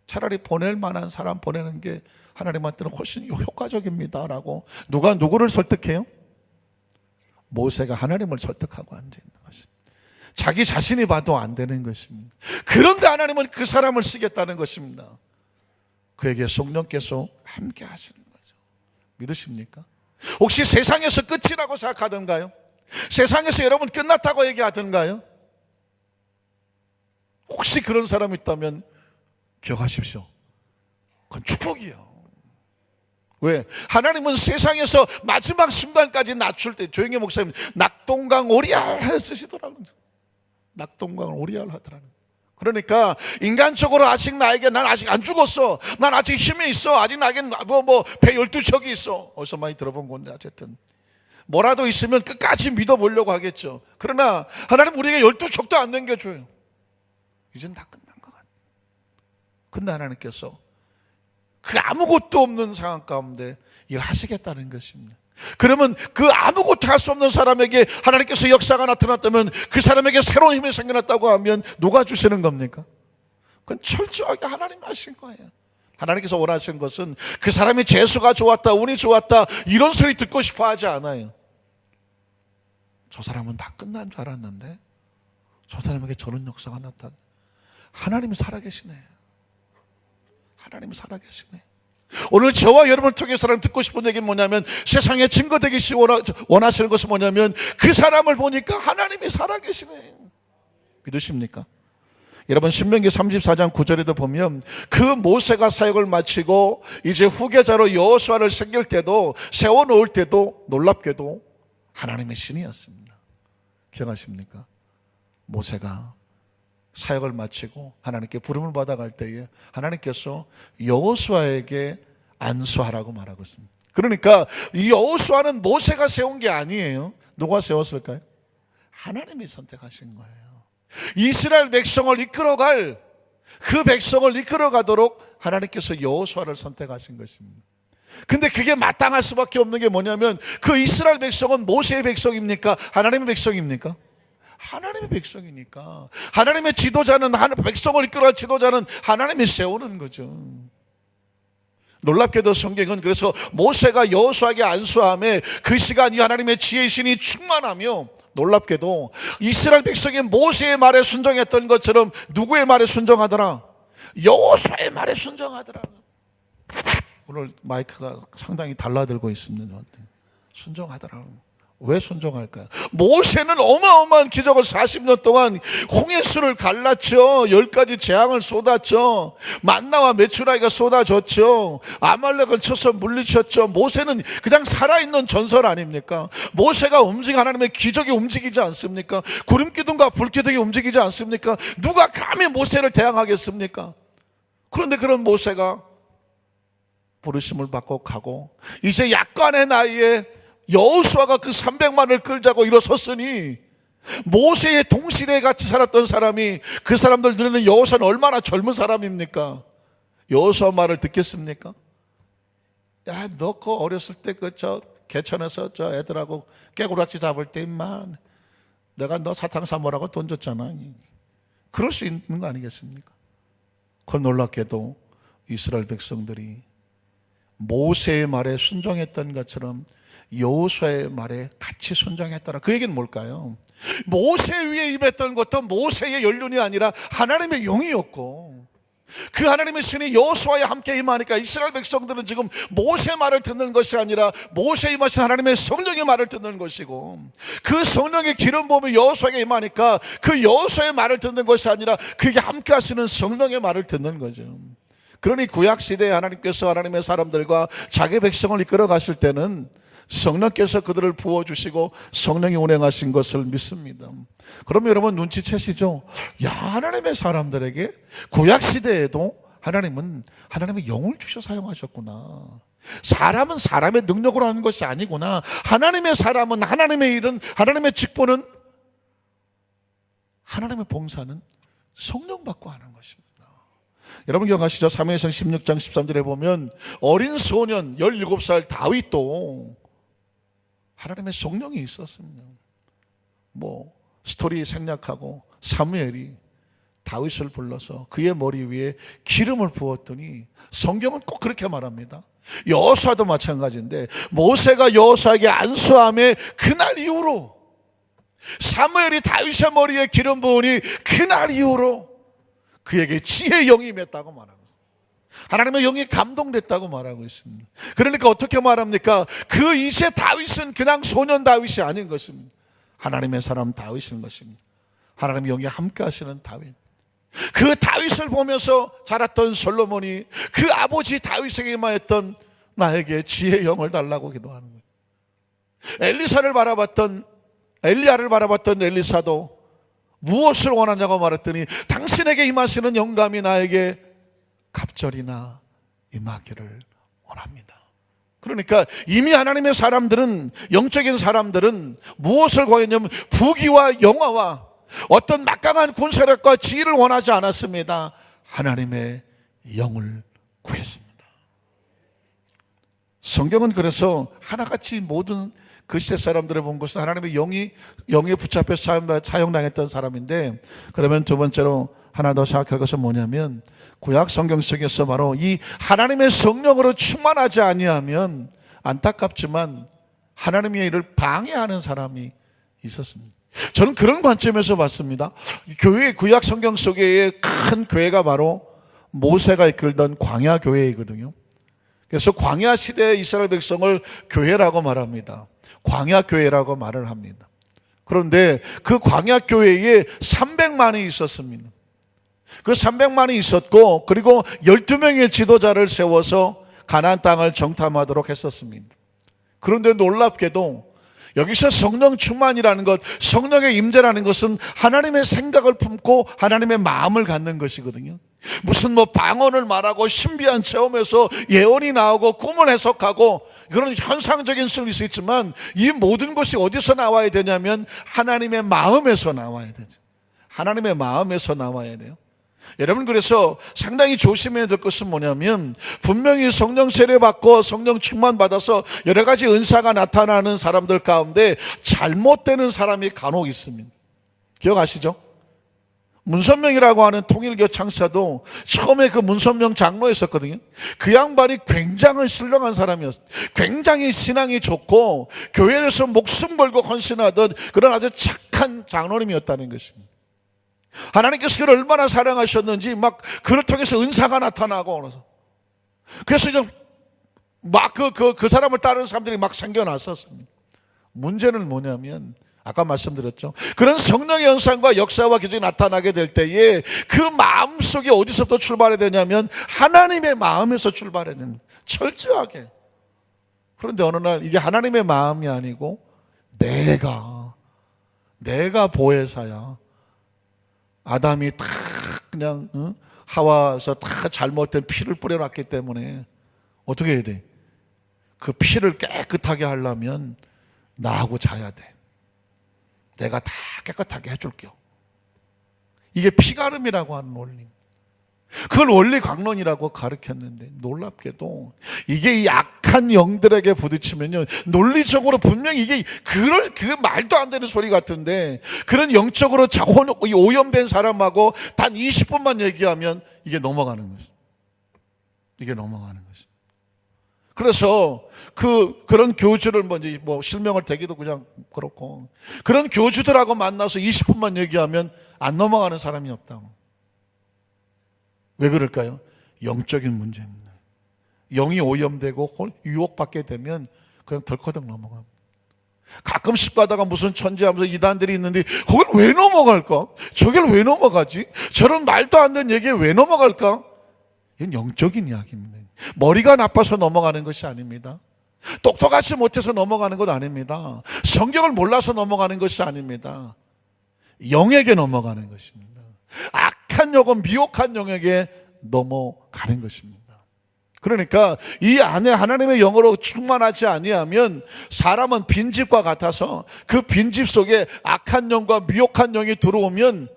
[SPEAKER 1] 차라리 보낼 만한 사람 보내는 게 하나님한테는 훨씬 효과적입니다 라고 누가 누구를 설득해요? 모세가 하나님을 설득하고 앉아있는 것입니다. 자기 자신이 봐도 안 되는 것입니다. 그런데 하나님은 그 사람을 쓰겠다는 것입니다. 그에게 성령께서 함께 하시는 거죠. 믿으십니까? 혹시 세상에서 끝이라고 생각하던가요? 세상에서 여러분 끝났다고 얘기하던가요? 혹시 그런 사람이 있다면 기억하십시오. 그건 축복이에요. 왜? 하나님은 세상에서 마지막 순간까지 낮출 때, 조영애 목사님 낙동강 오리알 쓰시더라고요. 낙동강을 오리알 하더라고요. 그러니까 인간적으로 아직 나에게, 난 아직 안 죽었어, 난 아직 힘이 있어, 아직 나에게 배 12척이 있어, 어디서 많이 들어본 건데 어쨌든 뭐라도 있으면 끝까지 믿어보려고 하겠죠. 그러나 하나님 우리에게 12척도 안 남겨줘요. 이젠 다 끝난 것 같아요. 근데 하나님께서 그 아무것도 없는 상황 가운데 일하시겠다는 것입니다. 그러면 그 아무것도 할 수 없는 사람에게 하나님께서 역사가 나타났다면, 그 사람에게 새로운 힘이 생겨났다고 하면 누가 주시는 겁니까? 그건 철저하게 하나님이 하신 거예요. 하나님께서 원하시는 것은 그 사람이 재수가 좋았다, 운이 좋았다, 이런 소리 듣고 싶어 하지 않아요. 저 사람은 다 끝난 줄 알았는데 저 사람에게 저런 역사가 나타나. 하나님이 살아계시네. 하나님이 살아계시네. 오늘 저와 여러분을 통해서 듣고 싶은 얘기는 뭐냐면, 세상에 증거되기 원하시는 것은 뭐냐면, 그 사람을 보니까 하나님이 살아계시네. 믿으십니까? 여러분 신명기 34장 9절에도 보면, 그 모세가 사역을 마치고 이제 후계자로 여호수아를 섬길 때도, 세워놓을 때도 놀랍게도 하나님의 신이었습니다. 기억하십니까? 모세가 사역을 마치고 하나님께 부름을 받아갈 때에 하나님께서 여호수아에게 안수하라고 말하고 있습니다. 그러니까 이 여호수아는 모세가 세운 게 아니에요. 누가 세웠을까요? 하나님이 선택하신 거예요. 이스라엘 백성을 이끌어갈, 그 백성을 이끌어가도록 하나님께서 여호수아를 선택하신 것입니다. 근데 그게 마땅할 수밖에 없는 게 뭐냐면, 그 이스라엘 백성은 모세의 백성입니까? 하나님의 백성입니까? 하나님의 백성이니까. 하나님의 지도자는, 백성을 이끌어갈 지도자는 하나님이 세우는 거죠. 놀랍게도 성경은 그래서 모세가 여호수아에게 안수함에 그 시간 이 하나님의 지혜의 신이 충만하며, 놀랍게도 이스라엘 백성이 모세의 말에 순종했던 것처럼 누구의 말에 순종하더라? 여호수아의 말에 순종하더라. 오늘 마이크가 상당히 달라들고 있습니다. 저한테. 순종하더라고요. 왜 순종할까요? 모세는 어마어마한 기적을 40년 동안 홍해수를 갈랐죠. 10가지 재앙을 쏟았죠. 만나와 메추라기가 쏟아졌죠. 아말렉을 쳐서 물리쳤죠. 모세는 그냥 살아있는 전설 아닙니까? 모세가 하나님의 기적이 움직이지 않습니까? 구름기둥과 불기둥이 움직이지 않습니까? 누가 감히 모세를 대항하겠습니까? 그런데 그런 모세가 부르심을 받고 가고, 이제 약간의 나이에 여호수아가 그 300만을 끌자고 일어섰으니, 모세의 동시대에 같이 살았던 사람이, 그 사람들 들으는 여호수아는 얼마나 젊은 사람입니까? 여호수아 말을 듣겠습니까? 야, 너 그 어렸을 때 개천에서 저 애들하고 깨구락지 잡을 때 임만 내가 너 사탕 사 먹으라고 돈 줬잖아. 그럴 수 있는 거 아니겠습니까? 그걸 놀랍게도 이스라엘 백성들이 모세의 말에 순종했던 것처럼 여호수아의 말에 같이 순종했더라. 그 얘기는 뭘까요? 모세 위에 임했던 것도 모세의 연륜이 아니라 하나님의 영이었고, 그 하나님의 신이 여호수아와 함께 임하니까 이스라엘 백성들은 지금 모세 말을 듣는 것이 아니라 모세에 임하신 하나님의 성령의 말을 듣는 것이고, 그 성령의 기름 부음이 여호수아에게 임하니까 그 여호수아의 말을 듣는 것이 아니라 그에게 함께 하시는 성령의 말을 듣는 거죠. 그러니 구약시대에 하나님께서 하나님의 사람들과 자기 백성을 이끌어 가실 때는 성령께서 그들을 부어주시고 성령이 운행하신 것을 믿습니다. 그럼 여러분 눈치채시죠? 야, 하나님의 사람들에게 구약시대에도 하나님은 하나님의 영을 주셔 사용하셨구나. 사람은 사람의 능력으로 하는 것이 아니구나. 하나님의 사람은, 하나님의 일은, 하나님의 직분은, 하나님의 봉사는 성령 받고 하는 것입니다. 여러분 기억하시죠? 사무엘상 16장 13절에 보면 어린 소년 17살 다윗도 하나님의 성령이 있었습니다. 스토리 생략하고 사무엘이 다윗을 불러서 그의 머리 위에 기름을 부었더니, 성경은 꼭 그렇게 말합니다. 여호수아도 마찬가지인데, 모세가 여호수아에게 안수함에 그날 이후로 사무엘이 다윗의 머리에 기름 부으니 그날 이후로 그에게 지혜의 영이 임했다고 말하고 있습니다. 하나님의 영이 감동됐다고 말하고 있습니다. 그러니까 어떻게 말합니까? 그 이제 다윗은 그냥 소년 다윗이 아닌 것입니다. 하나님의 사람 다윗인 것입니다. 하나님의 영이 함께 하시는 다윗. 그 다윗을 보면서 자랐던 솔로몬이 그 아버지 다윗에게 임하였던 나에게 지혜의 영을 달라고 기도하는 거예요. 엘리야를 바라봤던 엘리사도 무엇을 원하냐고 말했더니 당신에게 임하시는 영감이 나에게 갑절이나 임하기를 원합니다. 그러니까 이미 하나님의 사람들은, 영적인 사람들은 무엇을 구했냐면 부귀와 영화와 어떤 막강한 군사력과 지위를 원하지 않았습니다. 하나님의 영을 구했습니다. 성경은 그래서 하나같이 모든 그 시대 사람들을 본 것은 하나님의 영에 붙잡혀 사용당했던 사람인데, 그러면 두 번째로 하나 더 생각할 것은 뭐냐면 구약 성경 속에서 바로 이 하나님의 성령으로 충만하지 아니하면 안타깝지만 하나님의 일을 방해하는 사람이 있었습니다. 저는 그런 관점에서 봤습니다. 구약 성경 속에 큰 교회가 바로 모세가 이끌던 광야 교회이거든요. 그래서 광야 시대의 이스라엘 백성을 교회라고 말합니다. 광야 교회라고 말을 합니다. 그런데 그 광야 교회에 300만이 있었습니다. 그 300만이 있었고, 그리고 12명의 지도자를 세워서 가나안 땅을 정탐하도록 했었습니다. 그런데 놀랍게도 여기서 성령 충만이라는 것, 성령의 임재라는 것은 하나님의 생각을 품고 하나님의 마음을 갖는 것이거든요. 무슨 방언을 말하고 신비한 체험에서 예언이 나오고 꿈을 해석하고 그런 현상적인 수일 수 있지만, 이 모든 것이 어디서 나와야 되냐면 하나님의 마음에서 나와야 되죠. 하나님의 마음에서 나와야 돼요. 여러분, 그래서 상당히 조심해야 될 것은 뭐냐면, 분명히 성령 세례받고 성령 충만 받아서 여러 가지 은사가 나타나는 사람들 가운데 잘못되는 사람이 간혹 있습니다. 기억하시죠? 문선명이라고 하는 통일교 창사도 처음에 그 문선명 장로였었거든요. 그 양반이 굉장히 신령한 사람이었어요. 굉장히 신앙이 좋고 교회에서 목숨 걸고 헌신하던 그런 아주 착한 장로님이었다는 것입니다. 하나님께서 그를 얼마나 사랑하셨는지 막 그를 통해서 은사가 나타나고, 그래서 이제 막 그 사람을 따르는 사람들이 막 생겨났었습니다. 문제는 뭐냐면, 아까 말씀드렸죠. 그런 성령의 현상과 역사와 기적이 나타나게 될 때에 그 마음속에 어디서부터 출발해야 되냐면 하나님의 마음에서 출발해야 됩니다. 철저하게. 그런데 어느 날 이게 하나님의 마음이 아니고 내가 보혜사야. 아담이 다 그냥 하와에서 다 잘못된 피를 뿌려놨기 때문에 어떻게 해야 돼? 그 피를 깨끗하게 하려면 나하고 자야 돼. 내가 다 깨끗하게 해줄게요. 이게 피가름이라고 하는 원리. 그걸 원리 강론이라고 가르쳤는데, 놀랍게도 이게 이 악한 영들에게 부딪히면요, 논리적으로 분명히 이게 그 말도 안 되는 소리 같은데, 그런 영적으로 오염된 사람하고 단 20분만 얘기하면 이게 넘어가는 것입니다. 이게 넘어가는 것입니다. 그래서 그런 교주를 실명을 대기도 그냥 그렇고, 그런 교주들하고 만나서 20분만 얘기하면 안 넘어가는 사람이 없다고. 왜 그럴까요? 영적인 문제입니다. 영이 오염되고 유혹받게 되면 그냥 덜커덕 넘어갑니다. 가끔씩 가다가 무슨 천지하면서 이단들이 있는데 그걸 왜 넘어갈까? 저길 왜 넘어가지? 저런 말도 안 되는 얘기에 왜 넘어갈까? 이건 영적인 이야기입니다. 머리가 나빠서 넘어가는 것이 아닙니다. 똑똑하지 못해서 넘어가는 것 아닙니다. 성경을 몰라서 넘어가는 것이 아닙니다. 영에게 넘어가는 것입니다. 악한 영은 미혹한 영에게 넘어가는 것입니다. 그러니까 이 안에 하나님의 영으로 충만하지 아니하면 사람은 빈집과 같아서 그 빈집 속에 악한 영과 미혹한 영이 들어오면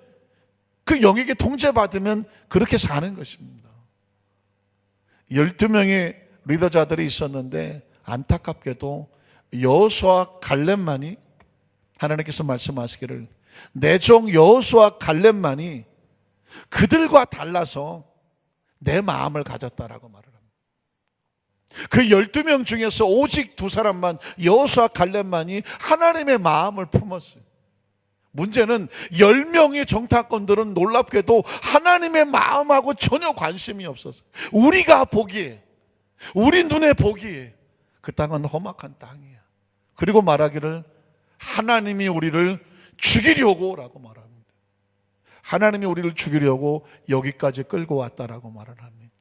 [SPEAKER 1] 그 영에게 통제받으면 그렇게 사는 것입니다. 12명의 리더자들이 있었는데 안타깝게도 여호수아 갈렙만이, 하나님께서 말씀하시기를 내 종 여호수아 갈렙만이 그들과 달라서 내 마음을 가졌다라고 말을 합니다. 그 12명 중에서 오직 두 사람만, 여호수아 갈렙만이 하나님의 마음을 품었어요. 문제는 10명의 정탐꾼들은 놀랍게도 하나님의 마음하고 전혀 관심이 없었어요. 우리가 보기에, 우리 눈에 보기에 그 땅은 험악한 땅이야. 그리고 말하기를 하나님이 우리를 죽이려고 라고 말합니다. 하나님이 우리를 죽이려고 여기까지 끌고 왔다라고 말을 합니다.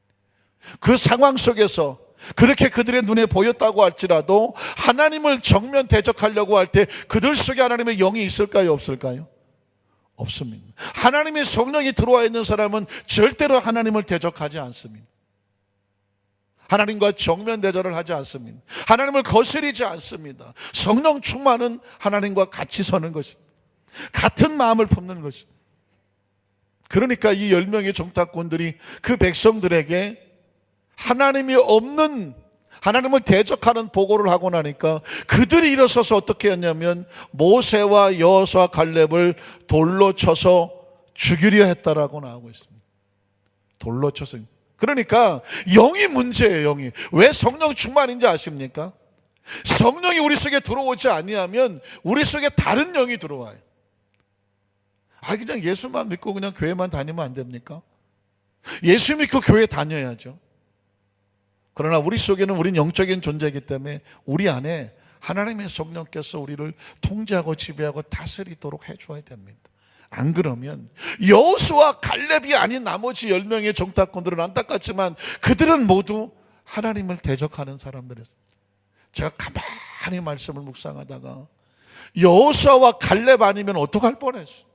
[SPEAKER 1] 그 상황 속에서 그렇게 그들의 눈에 보였다고 할지라도 하나님을 정면 대적하려고 할 때 그들 속에 하나님의 영이 있을까요? 없을까요? 없습니다. 하나님의 성령이 들어와 있는 사람은 절대로 하나님을 대적하지 않습니다. 하나님과 정면 대적을 하지 않습니다. 하나님을 거스리지 않습니다. 성령 충만은 하나님과 같이 서는 것입니다. 같은 마음을 품는 것입니다. 그러니까 이 10명의 정탐꾼들이 그 백성들에게 하나님이 없는, 하나님을 대적하는 보고를 하고 나니까 그들이 일어서서 어떻게 했냐면 모세와 여호수아 갈렙을 돌로 쳐서 죽이려 했다라고 나오고 있습니다. 돌로 쳐서. 그러니까 영이 문제예요. 영이. 왜 성령 충만인지 아십니까? 성령이 우리 속에 들어오지 아니하면 우리 속에 다른 영이 들어와요. 그냥 예수만 믿고 그냥 교회만 다니면 안 됩니까? 예수 믿고 교회 다녀야죠. 그러나 우리 속에는 우린 영적인 존재이기 때문에 우리 안에 하나님의 성령께서 우리를 통제하고 지배하고 다스리도록 해줘야 됩니다. 안 그러면 여호수아 갈렙이 아닌 나머지 10명의 정탐꾼들은 안타깝지만 그들은 모두 하나님을 대적하는 사람들이었습니다. 제가 가만히 말씀을 묵상하다가 여호수아와 갈렙 아니면 어떡할 뻔했어요.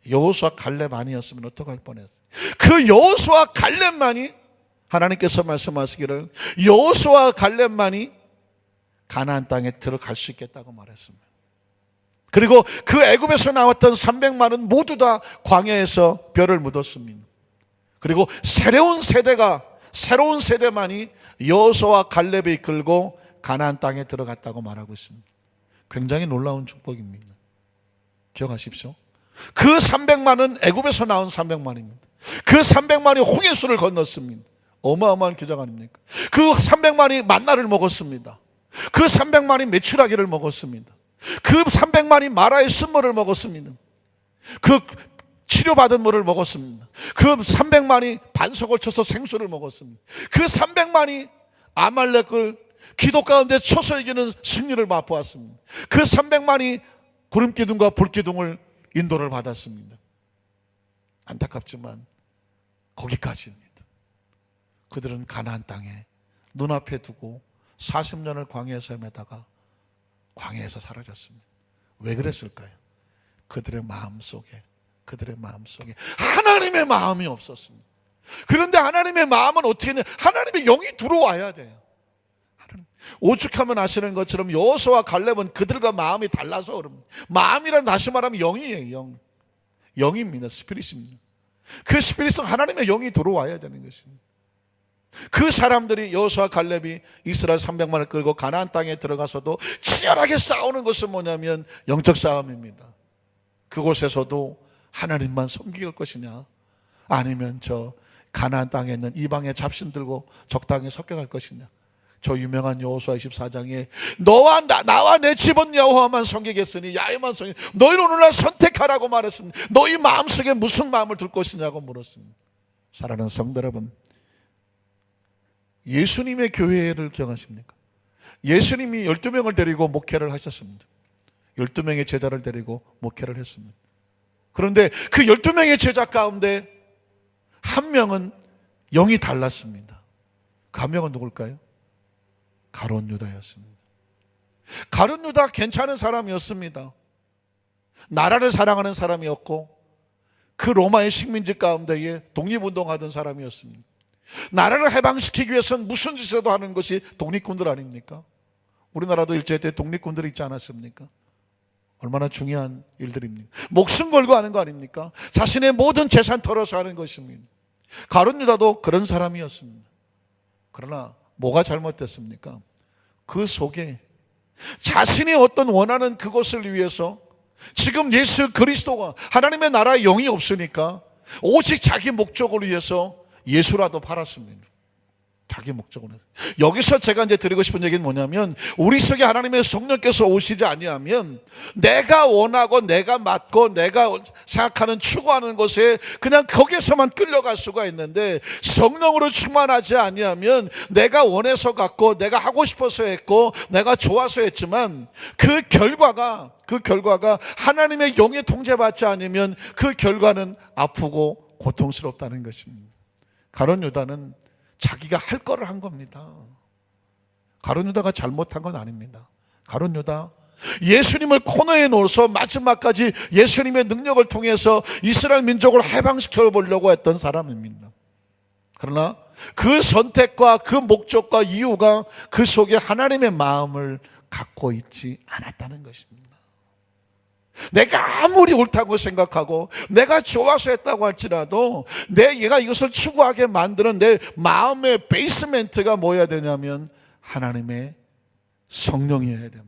[SPEAKER 1] 여호수아 갈렙 아니었으면 어떡할 뻔했어요. 그 여호수아 갈렙만이 하나님께서 말씀하시기를 여호수아 갈렙만이 가나안 땅에 들어갈 수 있겠다고 말했습니다. 그리고 그 애굽에서 나왔던 300만은 모두 다 광야에서 뼈를 묻었습니다. 그리고 새로운 세대만이 여호수아 갈렙에 이끌고 가나안 땅에 들어갔다고 말하고 있습니다. 굉장히 놀라운 축복입니다. 기억하십시오. 그 300만은 애굽에서 나온 300만입니다. 그 300만이 홍해수를 건넜습니다. 어마어마한 기적 아닙니까? 그 300만이 만나를 먹었습니다. 그 300만이 메추라기를 먹었습니다. 그 300만이 마라의 쓴물을 먹었습니다. 그 치료받은 물을 먹었습니다. 그 300만이 반석을 쳐서 생수를 먹었습니다. 그 300만이 아말렉을 기도 가운데 쳐서 이기는 승리를 맛보았습니다. 그 300만이 구름기둥과 불기둥을 인도를 받았습니다. 안타깝지만 거기까지입니다. 그들은 가나안 땅에 눈앞에 두고 40년을 광야에서 헤매다가 광야에서 사라졌습니다. 왜 그랬을까요? 그들의 마음속에 하나님의 마음이 없었습니다. 그런데 하나님의 마음은 어떻게 했냐? 하나님의 영이 들어와야 돼요. 오죽하면 아시는 것처럼 여호수아와 갈렙은 그들과 마음이 달라서 그럽니다. 마음이란 다시 말하면 영이에요. 영입니다. 스피릿입니다. 그 스피릿은 하나님의 영이 들어와야 되는 것입니다. 그 사람들이 여호수아 갈렙이 이스라엘 300만을 끌고 가나안 땅에 들어가서도 치열하게 싸우는 것은 뭐냐면 영적 싸움입니다. 그곳에서도 하나님만 섬길 것이냐, 아니면 저 가나안 땅에 있는 이방의 잡신 들고 적당히 섞여갈 것이냐. 저 유명한 여호수아 24장에 나와 내 집은 여호와만 섬기겠으니 야훼만 섬기, 너희는 오늘날 선택하라고 말했습니다. 너희 마음속에 무슨 마음을 둘 것이냐고 물었습니다. 사랑하는 성도 여러분, 예수님의 교회를 기억하십니까? 예수님이 12명을 데리고 목회를 하셨습니다. 12명의 제자를 데리고 목회를 했습니다. 그런데 그 12명의 제자 가운데 한 명은 영이 달랐습니다. 그 한 명은 누굴까요? 가룟 유다였습니다. 가룟 유다 괜찮은 사람이었습니다. 나라를 사랑하는 사람이었고 그 로마의 식민지 가운데에 독립운동하던 사람이었습니다. 나라를 해방시키기 위해서는 무슨 짓이라도 하는 것이 독립군들 아닙니까? 우리나라도 일제 때 독립군들이 있지 않았습니까? 얼마나 중요한 일들입니까? 목숨 걸고 하는 거 아닙니까? 자신의 모든 재산 털어서 하는 것입니다. 가룟 유다도 그런 사람이었습니다. 그러나 뭐가 잘못됐습니까? 그 속에 자신이 어떤 원하는 그것을 위해서 지금 예수 그리스도가 하나님의 나라의 영이 없으니까 오직 자기 목적을 위해서 예수라도 팔았습니다. 자기 목적으로. 여기서 제가 이제 드리고 싶은 얘기는 뭐냐면, 우리 속에 하나님의 성령께서 오시지 아니하면 내가 원하고 내가 맞고 내가 생각하는 추구하는 것에 그냥 거기에서만 끌려갈 수가 있는데, 성령으로 충만하지 아니하면 내가 원해서 갖고 내가 하고 싶어서 했고 내가 좋아서 했지만 그 결과가 하나님의 영에 통제받지 않으면 그 결과는 아프고 고통스럽다는 것입니다. 가룟 유다는 자기가 할 거를 한 겁니다. 가룟 유다가 잘못한 건 아닙니다. 가룟 유다, 예수님을 코너에 놓아서 마지막까지 예수님의 능력을 통해서 이스라엘 민족을 해방시켜 보려고 했던 사람입니다. 그러나 그 선택과 그 목적과 이유가 그 속에 하나님의 마음을 갖고 있지 않았다는 것입니다. 내가 아무리 옳다고 생각하고 내가 좋아서 했다고 할지라도 얘가 이것을 추구하게 만드는 내 마음의 베이스멘트가 뭐여야 되냐면 하나님의 성령이어야 됩니다.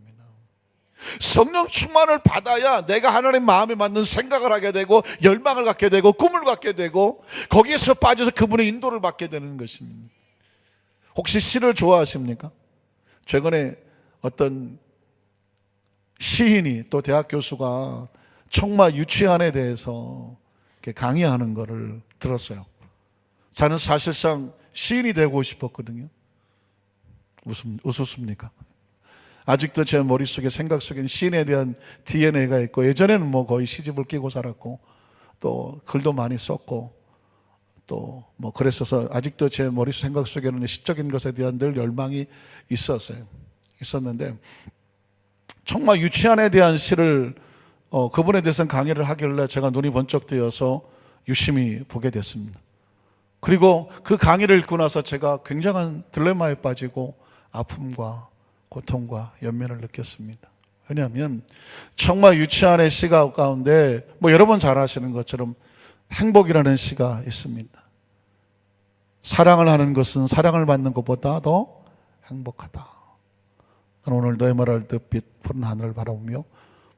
[SPEAKER 1] 성령 충만을 받아야 내가 하나님 마음에 맞는 생각을 하게 되고 열망을 갖게 되고 꿈을 갖게 되고 거기에서 빠져서 그분의 인도를 받게 되는 것입니다. 혹시 시를 좋아하십니까? 최근에 어떤 시인이 또 대학 교수가 청마 유치안에 대해서 강의하는 것을 들었어요. 저는 사실상 시인이 되고 싶었거든요. 웃습니까? 아직도 제 머릿속에 생각 속에는 시인에 대한 DNA가 있고, 예전에는 뭐 거의 시집을 끼고 살았고 또 글도 많이 썼고 또 뭐 그랬어서 아직도 제 머릿속 생각 속에는 시적인 것에 대한 늘 열망이 있었는데, 정말 유치안에 대한 시를 그분에 대해서는 강의를 하길래 제가 눈이 번쩍 뜨여서 유심히 보게 됐습니다. 그리고 그 강의를 읽고 나서 제가 굉장한 딜레마에 빠지고 아픔과 고통과 연민을 느꼈습니다. 왜냐하면 정말 유치안의 시가 가운데 뭐 여러분 잘 아시는 것처럼 행복이라는 시가 있습니다. 사랑을 하는 것은 사랑을 받는 것보다 더 행복하다. 오늘 너의 말을 듣빛 푸른 하늘을 바라보며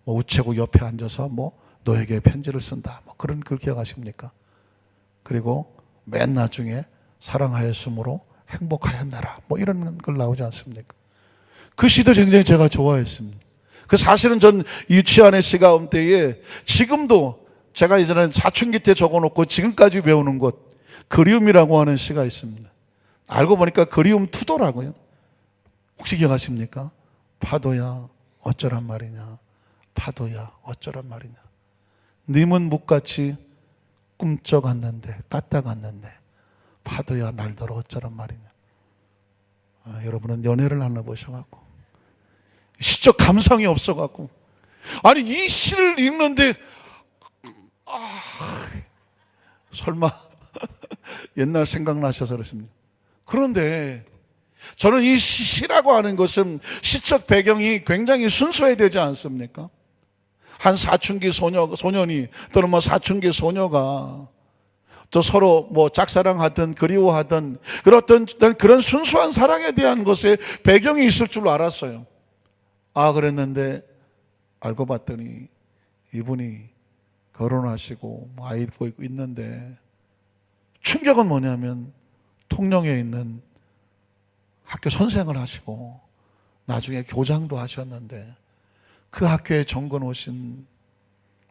[SPEAKER 1] 우체국 옆에 앉아서 너에게 편지를 쓴다. 그런 글 기억하십니까? 그리고 맨 나중에 사랑하였으므로 행복하였나라. 이런 글 나오지 않습니까? 그 시도 굉장히 제가 좋아했습니다. 그 사실은 전 유치안의 시 가운데에 지금도 제가 이제는 사춘기 때 적어놓고 지금까지 배우는 것, 그리움이라고 하는 시가 있습니다. 알고 보니까 그리움 투도라고요. 혹시 기억하십니까? 파도야 어쩌란 말이냐, 파도야 어쩌란 말이냐. 님은 묵같이 꿈쩍았는데 까딱았는데 파도야 날더러 어쩌란 말이냐. 여러분은 연애를 하나 보셔갖고 시적 감성이 없어갖고, 아니 이 시를 읽는데 설마 옛날 생각나셔서 그렇습니다. 그런데 저는 이 시라고 하는 것은 시적 배경이 굉장히 순수해야 되지 않습니까? 한 사춘기 소년이 또는 사춘기 소녀가 또 서로 짝사랑하든 그리워하든 그런 순수한 사랑에 대한 것에 배경이 있을 줄 알았어요. 그랬는데 알고 봤더니 이분이 결혼하시고 아이 두고 있는데, 충격은 뭐냐면 통영에 있는 학교 선생을 하시고 나중에 교장도 하셨는데 그 학교에 정건 오신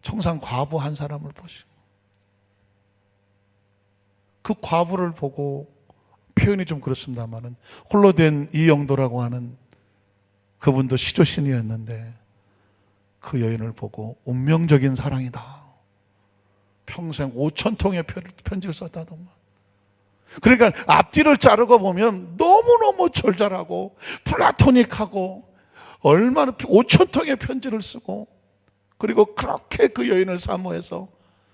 [SPEAKER 1] 청산 과부 한 사람을 보시고, 그 과부를 보고, 표현이 좀 그렇습니다만은 홀로 된 이영도라고 하는 그분도 시조신이었는데 그 여인을 보고 운명적인 사랑이다. 평생 5,000통의 편지를 썼다더만. 그러니까 앞뒤를 자르고 보면 너무너무 절절하고 플라토닉하고 얼마나 5,000통의 편지를 쓰고, 그리고 그렇게 그 여인을 사모해서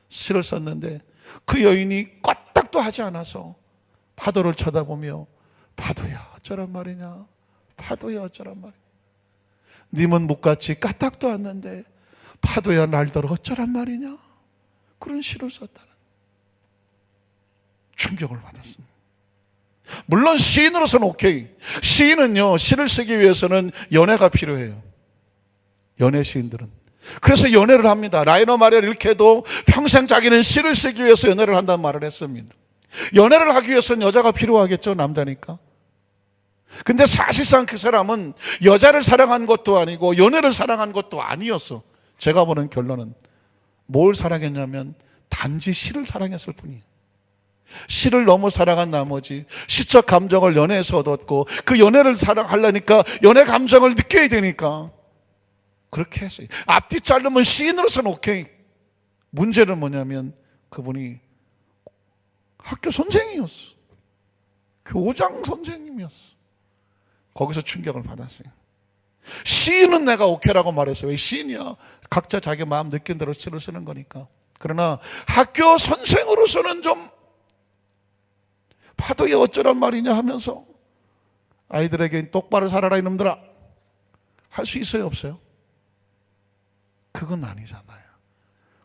[SPEAKER 1] 시를 썼는데 그 여인이 껐딱도 하지 않아서 파도를 쳐다보며 파도야 어쩌란 말이냐, 파도야 어쩌란 말이냐. 님은 묵같이 까딱도 않는데 파도야 날더러 어쩌란 말이냐. 그런 시를 썼다는 충격을 받았습니다. 물론 시인으로서는 오케이. 시인은요, 시를 쓰기 위해서는 연애가 필요해요. 연애 시인들은. 그래서 연애를 합니다. 라이너 마리아 릴케도 평생 자기는 시를 쓰기 위해서 연애를 한다는 말을 했습니다. 연애를 하기 위해서는 여자가 필요하겠죠, 남자니까. 근데 사실상 그 사람은 여자를 사랑한 것도 아니고 연애를 사랑한 것도 아니었어. 제가 보는 결론은 뭘 사랑했냐면 단지 시를 사랑했을 뿐이에요. 시를 너무 사랑한 나머지 시적 감정을 연애에서 얻었고, 그 연애를 사랑하려니까 연애 감정을 느껴야 되니까 그렇게 했어요. 앞뒤 자르면 시인으로서는 오케이. 문제는 뭐냐면 그분이 학교 선생이었어. 교장 선생님이었어. 거기서 충격을 받았어요. 시인은 내가 오케이라고 말했어요. 왜 시인이야? 각자 자기 마음 느낀 대로 시를 쓰는 거니까. 그러나 학교 선생으로서는 좀 파도에 어쩌란 말이냐 하면서 아이들에게 똑바로 살아라 이놈들아 할 수 있어요, 없어요? 그건 아니잖아요.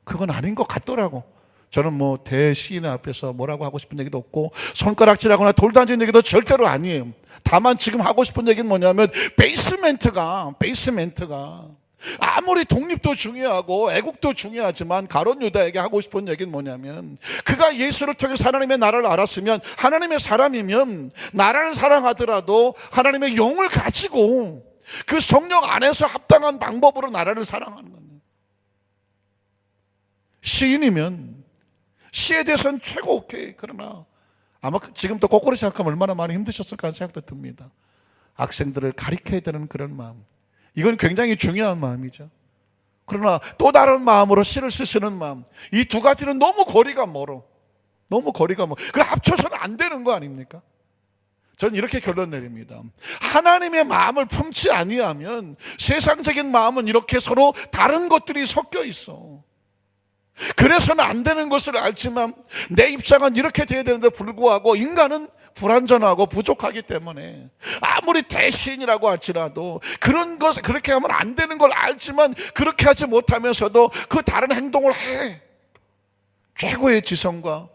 [SPEAKER 1] 그건 아닌 것 같더라고. 저는 뭐 대시인의 앞에서 뭐라고 하고 싶은 얘기도 없고 손가락질하거나 돌 던지는 얘기도 절대로 아니에요. 다만 지금 하고 싶은 얘기는 뭐냐면 베이스멘트가 아무리 독립도 중요하고 애국도 중요하지만 가룟 유다에게 하고 싶은 얘기는 뭐냐면, 그가 예수를 통해서 하나님의 나라를 알았으면, 하나님의 사람이면 나라를 사랑하더라도 하나님의 영을 가지고 그 성령 안에서 합당한 방법으로 나라를 사랑하는 겁니다. 시인이면 시에 대해서는 최고 오케이. 그러나 아마 지금도 거꾸로 생각하면 얼마나 많이 힘드셨을까 하는 생각도 듭니다. 학생들을 가리켜야 되는 그런 마음, 이건 굉장히 중요한 마음이죠. 그러나 또 다른 마음으로 시를 쓰시는 마음, 이 두 가지는 너무 거리가 멀어. 그래 합쳐서는 안 되는 거 아닙니까? 저는 이렇게 결론 내립니다. 하나님의 마음을 품지 아니하면 세상적인 마음은 이렇게 서로 다른 것들이 섞여 있어. 그래서는 안 되는 것을 알지만 내 입장은 이렇게 돼야 되는데 불구하고 인간은 불완전하고 부족하기 때문에 아무리 대시인이라고 할지라도 그런 것, 그렇게 하면 안 되는 걸 알지만 그렇게 하지 못하면서도 그 다른 행동을 해. 최고의 지성과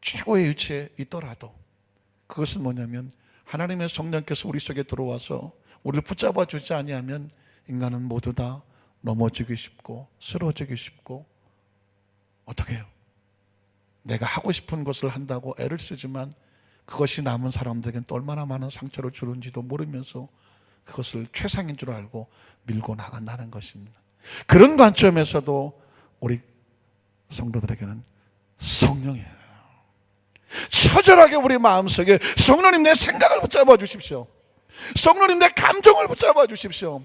[SPEAKER 1] 최고의 위치에 있더라도 그것은 뭐냐면 하나님의 성령께서 우리 속에 들어와서 우리를 붙잡아 주지 아니하면 인간은 모두 다 넘어지기 쉽고 쓰러지기 쉽고, 어떻게 해요? 내가 하고 싶은 것을 한다고 애를 쓰지만 그것이 남은 사람들에게는 또 얼마나 많은 상처를 주는지도 모르면서 그것을 최상인 줄 알고 밀고 나간다는 것입니다. 그런 관점에서도 우리 성도들에게는 성령이에요. 처절하게 우리 마음속에 성령님 내 생각을 붙잡아 주십시오. 성령님 내 감정을 붙잡아 주십시오.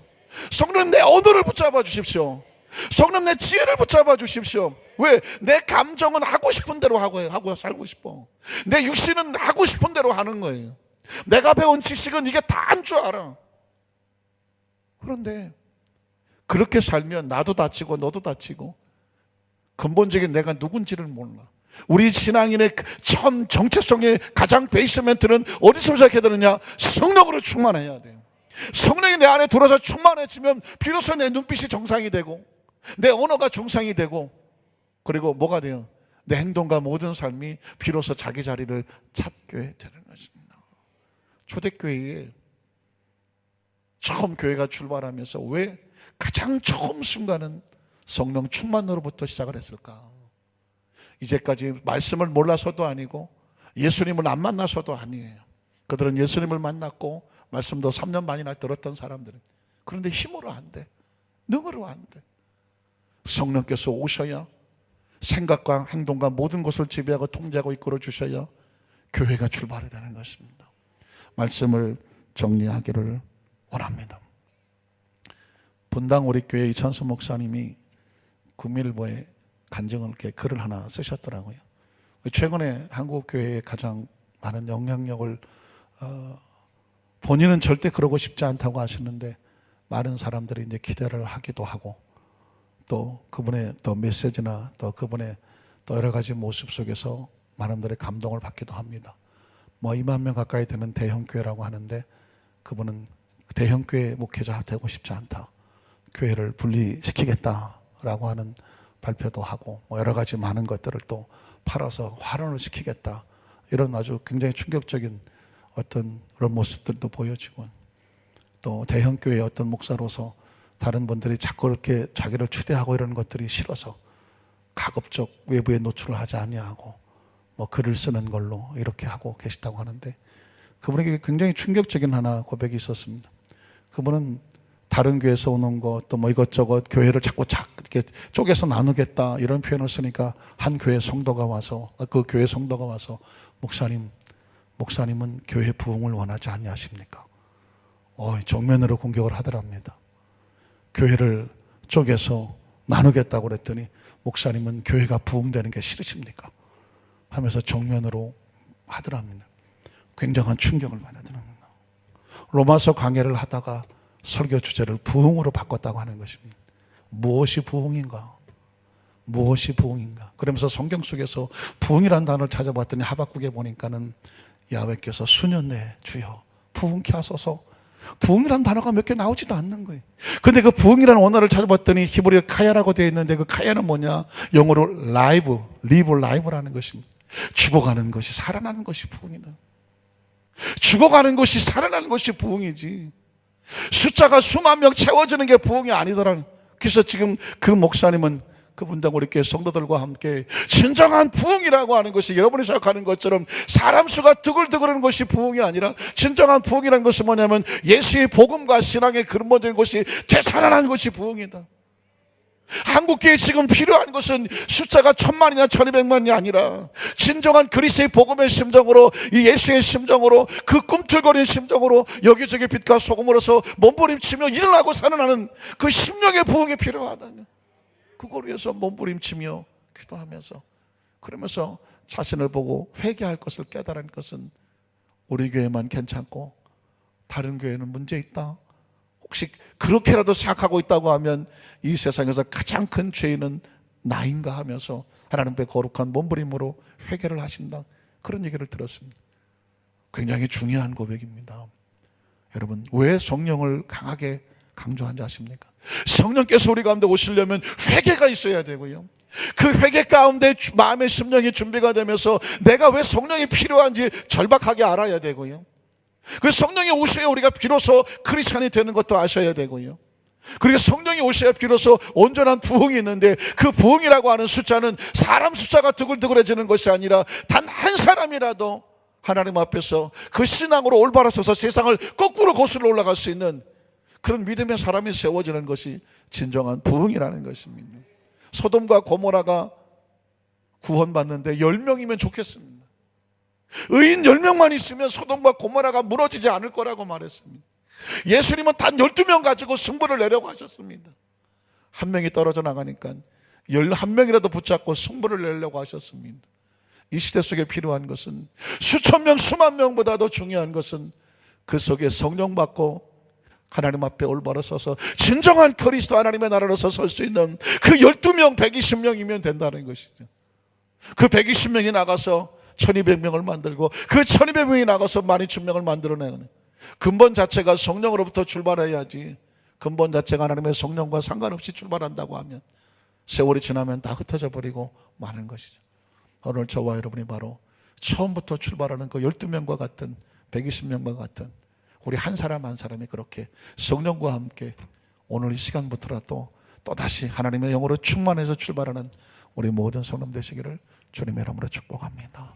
[SPEAKER 1] 성령님 내 언어를 붙잡아 주십시오. 성령님 내 지혜를 붙잡아 주십시오. 왜? 내 감정은 하고 싶은 대로 하고 살고 싶어. 내 육신은 하고 싶은 대로 하는 거예요. 내가 배운 지식은 이게 다인 줄 알아. 그런데 그렇게 살면 나도 다치고 너도 다치고 근본적인 내가 누군지를 몰라. 우리 신앙인의 참 정체성의 가장 베이스멘트는 어디서 시작해야 되느냐? 성령으로 충만해야 돼요. 성령이 내 안에 들어서 충만해지면 비로소 내 눈빛이 정상이 되고 내 언어가 정상이 되고, 그리고 뭐가 돼요? 내 행동과 모든 삶이 비로소 자기 자리를 찾게 되는 것입니다. 초대교회에 처음 교회가 출발하면서 왜 가장 처음 순간은 성령 충만으로부터 시작을 했을까? 이제까지 말씀을 몰라서도 아니고 예수님을 안 만나서도 아니에요. 그들은 예수님을 만났고 말씀도 3년 반이나 들었던 사람들은. 그런데 힘으로 안 돼. 능으로 안 돼. 성령께서 오셔야 생각과 행동과 모든 것을 지배하고 통제하고 이끌어 주셔야 교회가 출발이 되는 것입니다. 말씀을 정리하기를 원합니다. 분당 우리 교회 이찬수 목사님이 구밀보에 간증을 이렇게 글을 하나 쓰셨더라고요. 최근에 한국 교회에 가장 많은 영향력을 본인은 절대 그러고 싶지 않다고 하시는데 많은 사람들이 이제 기대를 하기도 하고, 또 그분의 또 메시지나 또 그분의 또 여러 가지 모습 속에서 많은 분들의 감동을 받기도 합니다. 뭐 2만 명 가까이 되는 대형교회라고 하는데 그분은 대형교회 목회자 되고 싶지 않다, 교회를 분리시키겠다라고 하는 발표도 하고, 뭐 여러 가지 많은 것들을 또 팔아서 활원을 시키겠다, 이런 아주 굉장히 충격적인 어떤 그런 모습들도 보여지고, 또 대형교회의 어떤 목사로서 다른 분들이 자꾸 이렇게 자기를 추대하고 이러는 것들이 싫어서 가급적 외부에 노출을 하지 아니하고 뭐 글을 쓰는 걸로 이렇게 하고 계시다고 하는데, 그분에게 굉장히 충격적인 하나 고백이 있었습니다. 그분은 다른 교회에서 오는 것, 또 뭐 이것저것 교회를 자꾸 이렇게 쪼개서 나누겠다 이런 표현을 쓰니까 한 교회 성도가 와서, 그 교회 성도가 와서 목사님은 교회 부흥을 원하지 않냐십니까? 정면으로 공격을 하더랍니다. 교회를 쪼개서 나누겠다고 그랬더니 목사님은 교회가 부흥되는 게 싫으십니까? 하면서 정면으로 하더랍니다. 굉장한 충격을 받았답니다. 로마서 강해를 하다가 설교 주제를 부흥으로 바꿨다고 하는 것입니다. 무엇이 부흥인가? 무엇이 부흥인가? 그러면서 성경 속에서 부흥이라는 단어를 찾아봤더니 하박국에 보니까는 야훼께서 수년 내에 주여 부흥케 하소서, 부흥이라는 단어가 몇 개 나오지도 않는 거예요. 근데 그 부흥이라는 원어를 찾아봤더니 히브리어 카야라고 되어 있는데, 그 카야는 뭐냐? 영어로 라이브라는 것입니다. 죽어가는 것이 살아나는 것이 부흥이다. 죽어가는 것이 살아나는 것이 부흥이지, 숫자가 수만 명 채워지는 게 부흥이 아니더라. 그래서 지금 그 목사님은 그분당 우리 교회 성도들과 함께 진정한 부흥이라고 하는 것이 여러분이 생각하는 것처럼 사람 수가 두글두글하는 것이 부흥이 아니라, 진정한 부흥이라는 것은 뭐냐면 예수의 복음과 신앙의 근본적인 것이 되살아나는 것이 부흥이다. 한국교회에 지금 필요한 것은 숫자가 1000만이나 1200만이 아니라 진정한 그리스도의 복음의 심정으로, 이 예수의 심정으로, 그 꿈틀거리는 심정으로 여기저기 빛과 소금으로서 몸부림치며 일어나고 살아나는 그 심령의 부흥이 필요하다. 그걸 위해서 몸부림치며 기도하면서, 그러면서 자신을 보고 회개할 것을 깨달은 것은 우리 교회만 괜찮고 다른 교회는 문제 있다, 혹시 그렇게라도 생각하고 있다고 하면 이 세상에서 가장 큰 죄인은 나인가 하면서 하나님의 거룩한 몸부림으로 회개를 하신다, 그런 얘기를 들었습니다. 굉장히 중요한 고백입니다. 여러분, 왜 성령을 강하게 강조한지 아십니까? 성령께서 우리 가운데 오시려면 회개가 있어야 되고요, 그 회개 가운데 마음의 심령이 준비가 되면서 내가 왜 성령이 필요한지 절박하게 알아야 되고요, 그 성령이 오셔야 우리가 비로소 크리스찬이 되는 것도 아셔야 되고요, 그리고 성령이 오셔야 비로소 온전한 부흥이 있는데, 그 부흥이라고 하는 숫자는 사람 숫자가 두글두글해지는 것이 아니라 단 한 사람이라도 하나님 앞에서 그 신앙으로 올바로 서서 세상을 거꾸로 거슬러 올라갈 수 있는 그런 믿음의 사람이 세워지는 것이 진정한 부흥이라는 것입니다. 소돔과 고모라가 구원받는데 10명이면 좋겠습니다. 의인 10명만 있으면 소돔과 고모라가 무너지지 않을 거라고 말했습니다. 예수님은 단 12명 가지고 승부를 내려고 하셨습니다. 한 명이 떨어져 나가니까 11명이라도 붙잡고 승부를 내려고 하셨습니다. 이 시대 속에 필요한 것은, 수천 명 수만 명보다도 중요한 것은 그 속에 성령 받고 하나님 앞에 올바로 서서 진정한 그리스도 하나님의 나라로서 설 수 있는 그 12명 120명이면 된다는 것이죠. 그 120명이 나가서 1200명을 만들고, 그 1200명이 나가서 12000명을 만들어내는 근본 자체가 성령으로부터 출발해야지, 근본 자체가 하나님의 성령과 상관없이 출발한다고 하면 세월이 지나면 다 흩어져 버리고 마는 것이죠. 오늘 저와 여러분이 바로 처음부터 출발하는 그 12명과 같은, 120명과 같은 우리 한 사람 한 사람이 그렇게 성령과 함께 오늘 이 시간부터라도 또다시 하나님의 영으로 충만해서 출발하는 우리 모든 성도 되시기를 주님의 이름으로 축복합니다.